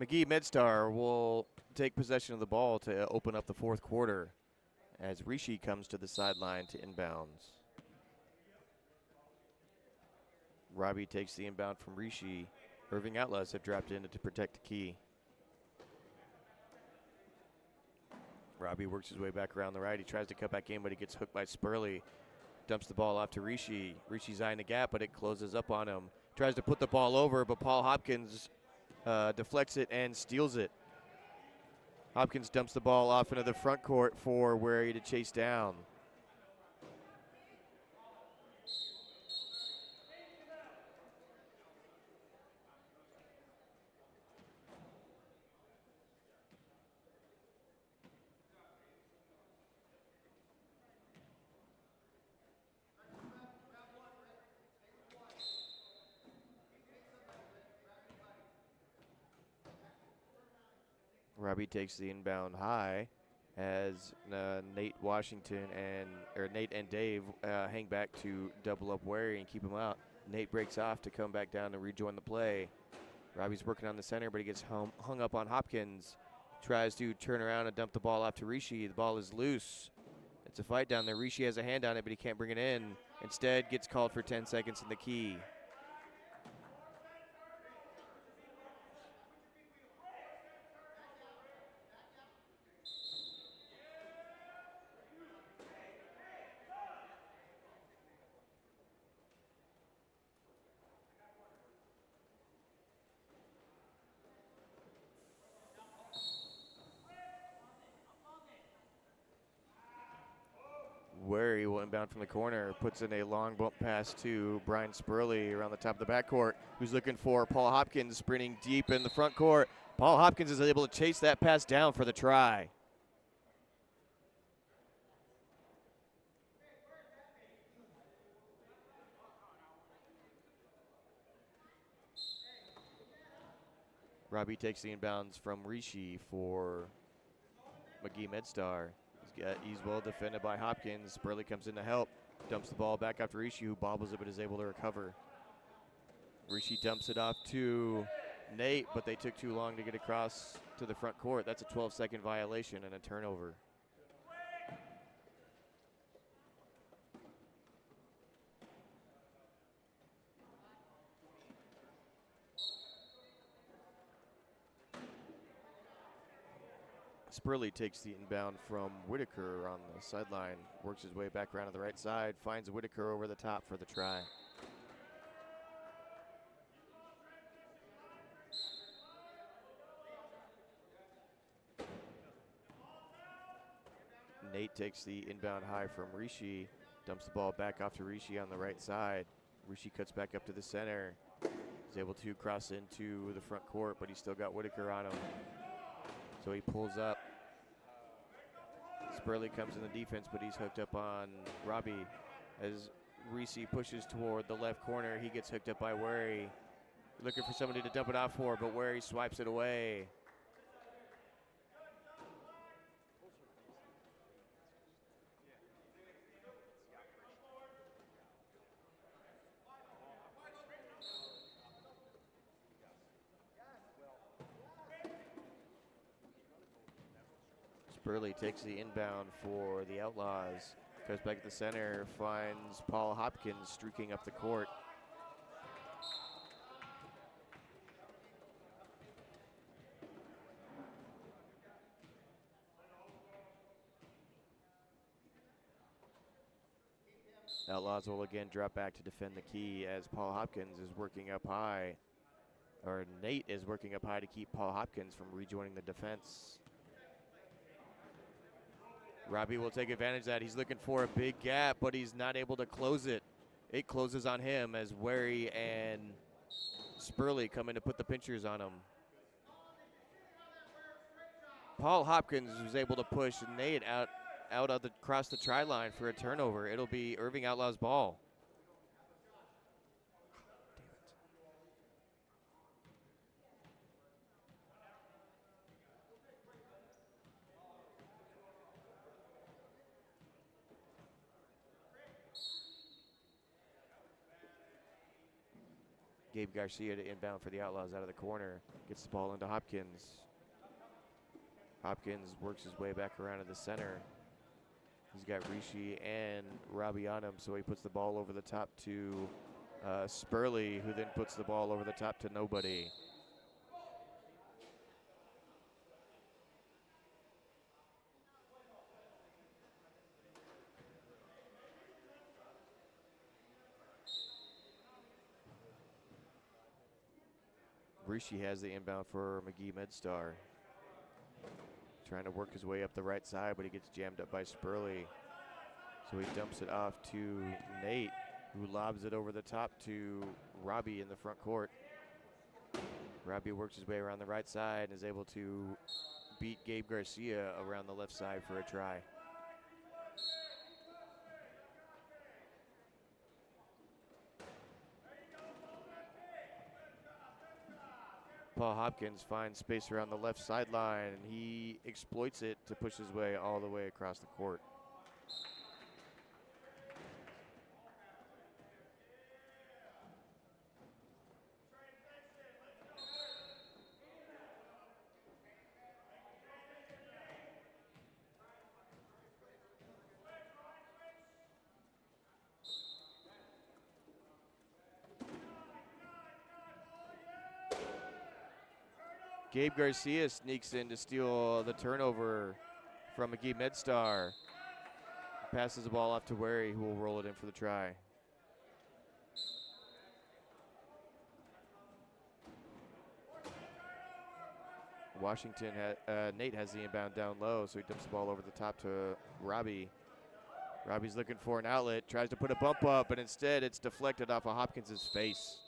Magee-MedStar will take possession of the ball to open up the fourth quarter as Rishi comes to the sideline to inbounds. Robbie takes the inbound from Rishi. Irving Outlaws have dropped in to protect the key. Robbie works his way back around the right. He tries to cut back in, but he gets hooked by Spurley. Dumps the ball off to Rishi. Rishi's eyeing the gap, but it closes up on him. Tries to put the ball over, but Paul Hopkins deflects it and steals it. Hopkins dumps the ball off into the front court for Wary to chase down. Robbie takes the inbound high as Nate and Dave hang back to double up Wary and keep him out. Nate breaks off to come back down and rejoin the play. Robbie's working on the center, but he gets hung up on Hopkins. Tries to turn around and dump the ball off to Rishi. The ball is loose. It's a fight down there. Rishi has a hand on it, but he can't bring it in. Instead, gets called for 10 seconds in the key. Wary will inbound from the corner, puts in a long bump pass to Brian Spurley around the top of the backcourt, who's looking for Paul Hopkins sprinting deep in the front court. Paul Hopkins is able to chase that pass down for the try. Robbie takes the inbounds from Rishi for Magee-MedStar. He's well defended by Hopkins. Spurley comes in to help. Dumps the ball back after Rishi, who bobbles it but is able to recover. Rishi dumps it off to Nate, but they took too long to get across to the front court. That's a 12-second violation and a turnover. Spurley takes the inbound from Whitaker on the sideline, works his way back around to the right side, finds Whitaker over the top for the try. Nate takes the inbound high from Rishi, dumps the ball back off to Rishi on the right side. Rishi cuts back up to the center. He's able to cross into the front court, but he's still got Whitaker on him. So he pulls up. Spurley comes in the defense, but he's hooked up on Robbie. As Rishi pushes toward the left corner, he gets hooked up by Wary. Looking for somebody to dump it off for, but Wary swipes it away. Spurley takes the inbound for the Outlaws. Goes back to the center, finds Paul Hopkins streaking up the court. Outlaws will again drop back to defend the key as Paul Hopkins is working up high. Or Nate is working up high to keep Paul Hopkins from rejoining the defense. Robbie will take advantage of that. He's looking for a big gap, but he's not able to close it. It closes on him as Wary and Spurley come in to put the pinchers on him. Paul Hopkins was able to push Nate out across the try line for a turnover. It'll be Irving Outlaws' ball. Gabe Garcia to inbound for the Outlaws out of the corner. Gets the ball into Hopkins. Hopkins works his way back around to the center. He's got Rishi and Robbie on him, so he puts the ball over the top to Spurley, who then puts the ball over the top to nobody. Rishi has the inbound for Magee-MedStar. Trying to work his way up the right side, but he gets jammed up by Spurley. So he dumps it off to Nate, who lobs it over the top to Robbie in the front court. Robbie works his way around the right side and is able to beat Gabe Garcia around the left side for a try. Paul Hopkins finds space around the left sideline, and he exploits it to push his way all the way across the court. Gabe Garcia sneaks in to steal the turnover from Magee-MedStar. Passes the ball off to Wary, who will roll it in for the try. Washington, Nate has the inbound down low, so he dumps the ball over the top to Robbie. Robbie's looking for an outlet, tries to put a bump up, but instead it's deflected off of Hopkins' face.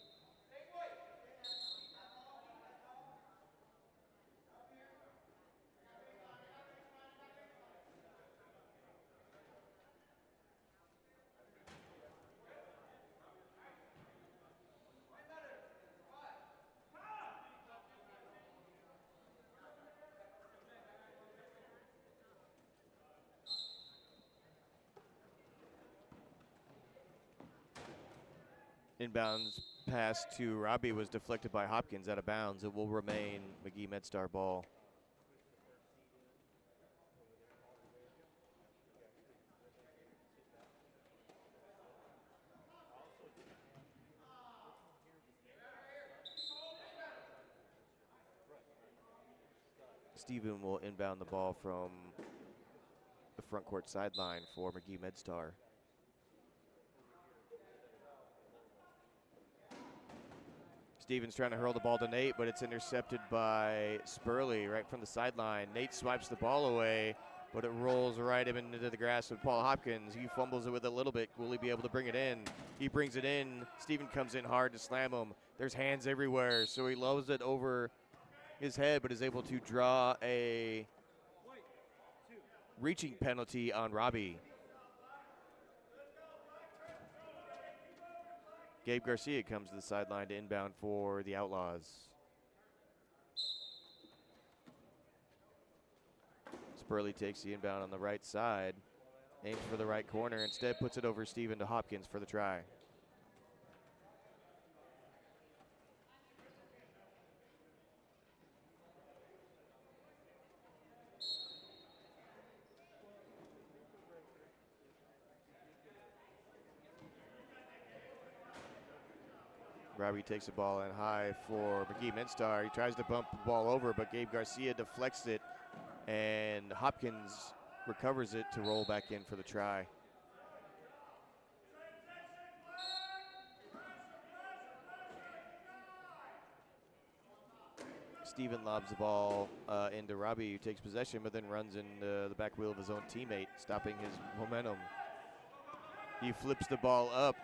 Inbounds pass to Robbie was deflected by Hopkins out of bounds. It will remain Magee-MedStar ball. Steven will inbound the ball from the front court sideline for Magee-MedStar. Stevens trying to hurl the ball to Nate, but it's intercepted by Spurley right from the sideline. Nate swipes the ball away, but it rolls right into the grasp of Paul Hopkins. He fumbles it with it a little bit. Will he be able to bring it in? He brings it in. Steven comes in hard to slam him. There's hands everywhere, so he lobs it over his head, but is able to draw a reaching penalty on Robbie. Gabe Garcia comes to the sideline to inbound for the Outlaws. Spurley takes the inbound on the right side, aims for the right corner, instead puts it over Steven to Hopkins for the try. Robbie takes the ball in high for Magee-MedStar. He tries to bump the ball over, but Gabe Garcia deflects it, and Hopkins recovers it to roll back in for the try. Steven lobs the ball into Robbie, who takes possession, but then runs into the back wheel of his own teammate, stopping his momentum. He flips the ball up,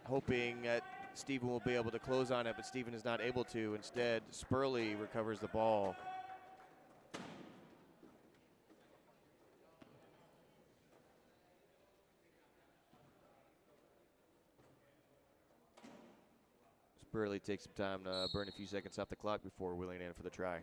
hoping that Steven will be able to close on it, but Steven is not able to. Instead, Spurley recovers the ball. Spurley takes some time to burn a few seconds off the clock before wheeling in for the try.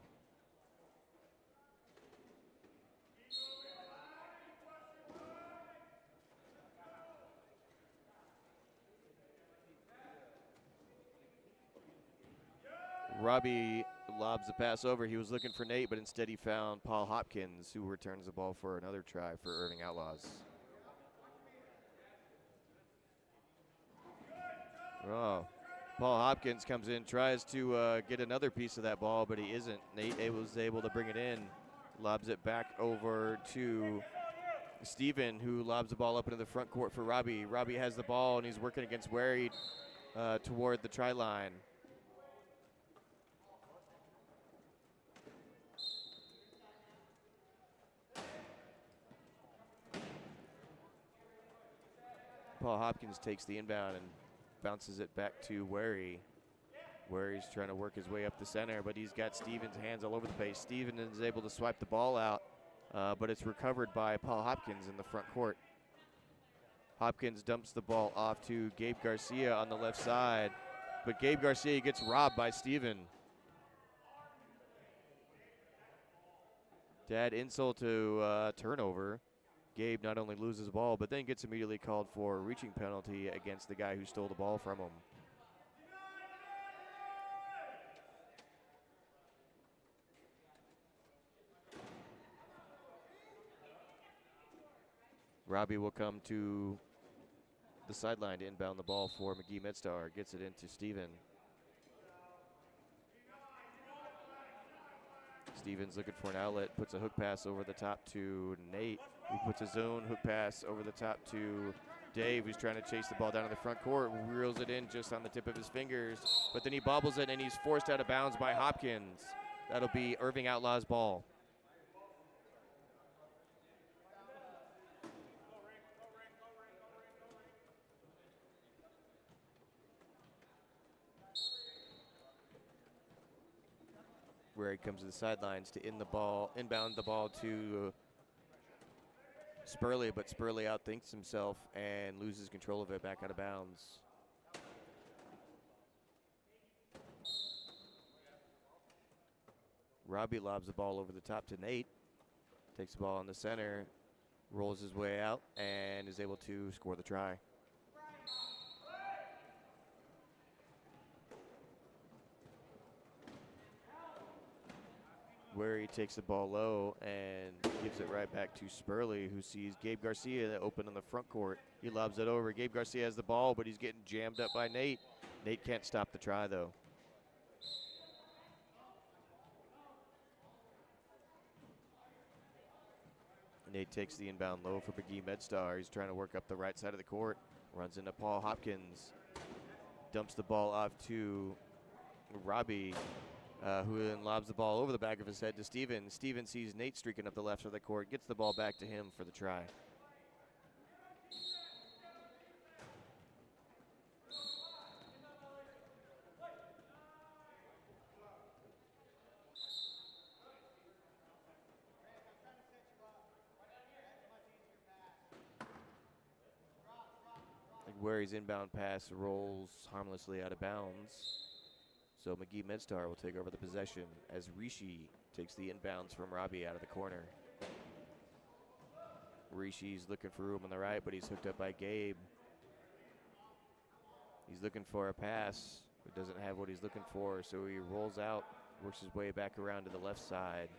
Robbie lobs the pass over. He was looking for Nate, but instead he found Paul Hopkins, who returns the ball for another try for Irving Outlaws. Oh, Paul Hopkins comes in, tries to get another piece of that ball, but he isn't. Nate was able to bring it in, lobs it back over to Steven, who lobs the ball up into the front court for Robbie. Robbie has the ball, and he's working against Wary toward the try line. Paul Hopkins takes the inbound and bounces it back to Wary. Wary's trying to work his way up the center, but he's got Stevens' hands all over the place. Stevens is able to swipe the ball out, but it's recovered by Paul Hopkins in the front court. Hopkins dumps the ball off to Gabe Garcia on the left side, but Gabe Garcia gets robbed by Steven. To add insult to turnover, Gabe not only loses the ball, but then gets immediately called for a reaching penalty against the guy who stole the ball from him. Robbie will come to the sideline to inbound the ball for Magee-MedStar. Gets it into Steven. Stevens looking for an outlet, puts a hook pass over the top to Nate, who puts his own hook pass over the top to Dave, who's trying to chase the ball down to the front court, reels it in just on the tip of his fingers, but then he bobbles it and he's forced out of bounds by Hopkins. That'll be Irving Outlaws' ball. Where he comes to the sidelines to inbound the ball to Spurley, but Spurley outthinks himself and loses control of it back out of bounds. Robbie lobs the ball over the top to Nate, takes the ball in the center, rolls his way out, and is able to score the try. Where he takes the ball low and gives it right back to Spurley, who sees Gabe Garcia open in the front court. He lobs it over. Gabe Garcia has the ball, but he's getting jammed up by Nate. Nate can't stop the try, though. Nate takes the inbound low for Magee-MedStar. He's trying to work up the right side of the court. Runs into Paul Hopkins. Dumps the ball off to Robbie, who then lobs the ball over the back of his head to Steven. Steven sees Nate streaking up the left side of the court, gets the ball back to him for the try. Wary's inbound pass rolls harmlessly out of bounds. So Magee-MedStar will take over the possession as Rishi takes the inbounds from Robbie out of the corner. Rishi's looking for room on the right, but he's hooked up by Gabe. He's looking for a pass, but doesn't have what he's looking for, so he rolls out, works his way back around to the left side.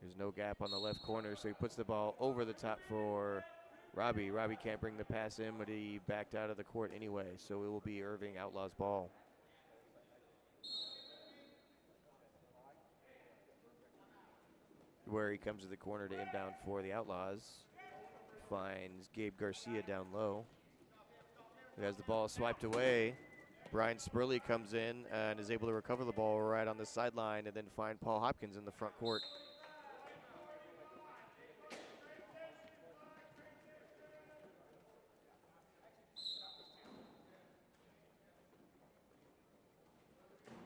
There's no gap on the left corner, so he puts the ball over the top for Robbie. Robbie can't bring the pass in, but he backed out of the court anyway, so it will be Irving Outlaws' ball. Where he comes to the corner to inbound for the Outlaws. Finds Gabe Garcia down low. He has the ball swiped away. Brian Spurley comes in and is able to recover the ball right on the sideline and then find Paul Hopkins in the front court.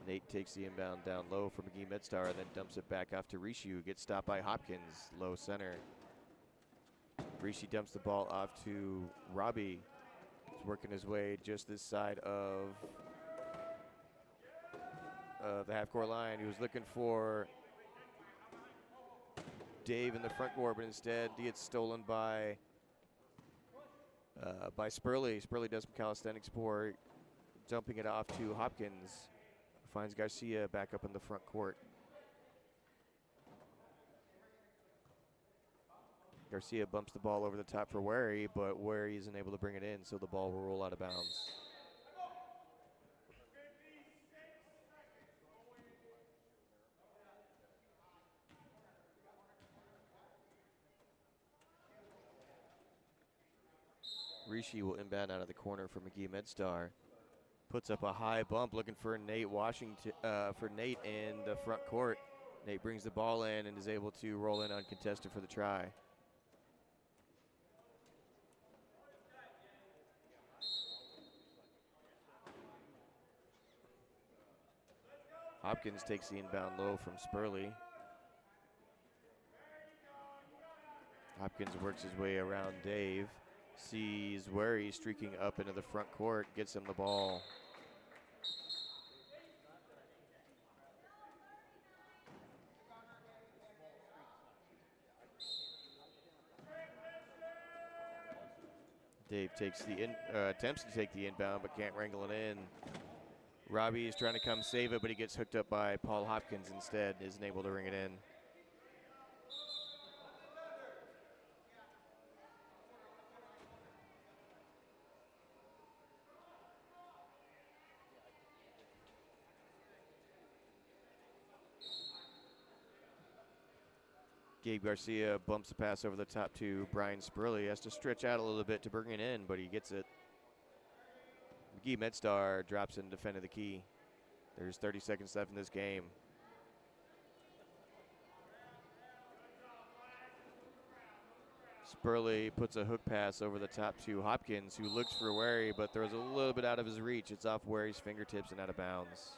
Nate takes the inbound down low for Magee-MedStar and then dumps it back off to Rishi, who gets stopped by Hopkins, low center. Rishi dumps the ball off to Robbie. He's working his way just this side of the half-court line. He was looking for Dave in the front court, but instead he gets stolen by Spurley. Spurley does some calisthenics for dumping it off to Hopkins. finds Garcia back up in the front court. Garcia bumps the ball over the top for Wary, but Wary isn't able to bring it in, so the ball will roll out of bounds. Rishi will inbound out of the corner for Magee-MedStar. Puts up a high bump looking for Nate Washington, for Nate in the front court. Nate brings the ball in and is able to roll in uncontested for the try. Hopkins takes the inbound low from Spurley. Hopkins works his way around Dave. Sees Wary streaking up into the front court, gets him the ball. Dave takes the attempts to take the inbound, but can't wrangle it in. Robbie is trying to come save it, but he gets hooked up by Paul Hopkins instead, isn't able to ring it in. Gabe Garcia bumps the pass over the top to Brian Spurley. Has to stretch out a little bit to bring it in, but he gets it. Magee-MedStar drops in defending the key. There's 30 seconds left in this game. Spurley puts a hook pass over the top to Hopkins, who looks for Wary, but throws a little bit out of his reach. It's off Wary's fingertips and out of bounds.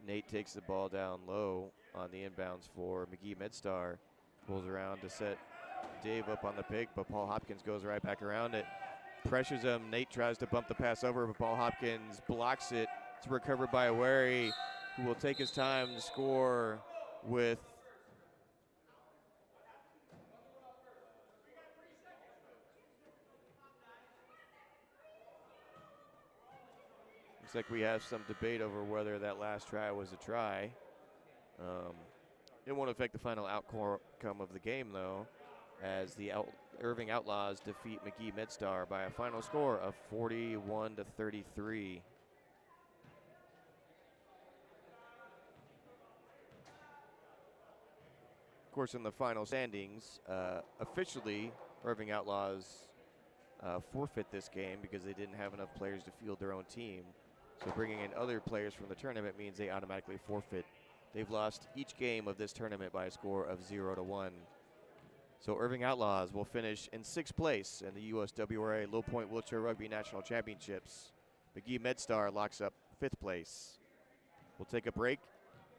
Nate takes the ball down low on the inbounds for Magee-MedStar. Pulls around to set Dave up on the pick, but Paul Hopkins goes right back around it. Pressures him. Nate tries to bump the pass over, but Paul Hopkins blocks it. It's recovered by Wary, who will take his time to score with looks like we have some debate over whether that last try was a try. It won't affect the final outcome of the game, though, as the Irving Outlaws defeat Magee-MedStar by a final score of 41-33. Of course, in the final standings, officially, Irving Outlaws forfeit this game because they didn't have enough players to field their own team. So bringing in other players from the tournament means they automatically forfeit. They've lost each game of this tournament by a score of 0-1. So Irving Outlaws will finish in 6th place in the USWRA Low Point Wheelchair Rugby National Championships. Magee-MedStar locks up 5th place. We'll take a break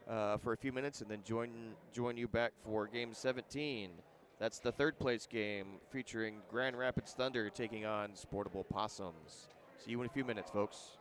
for a few minutes and then join you back for game 17. That's the 3rd place game featuring Grand Rapids Thunder taking on Sportable Possums. See you in a few minutes, folks.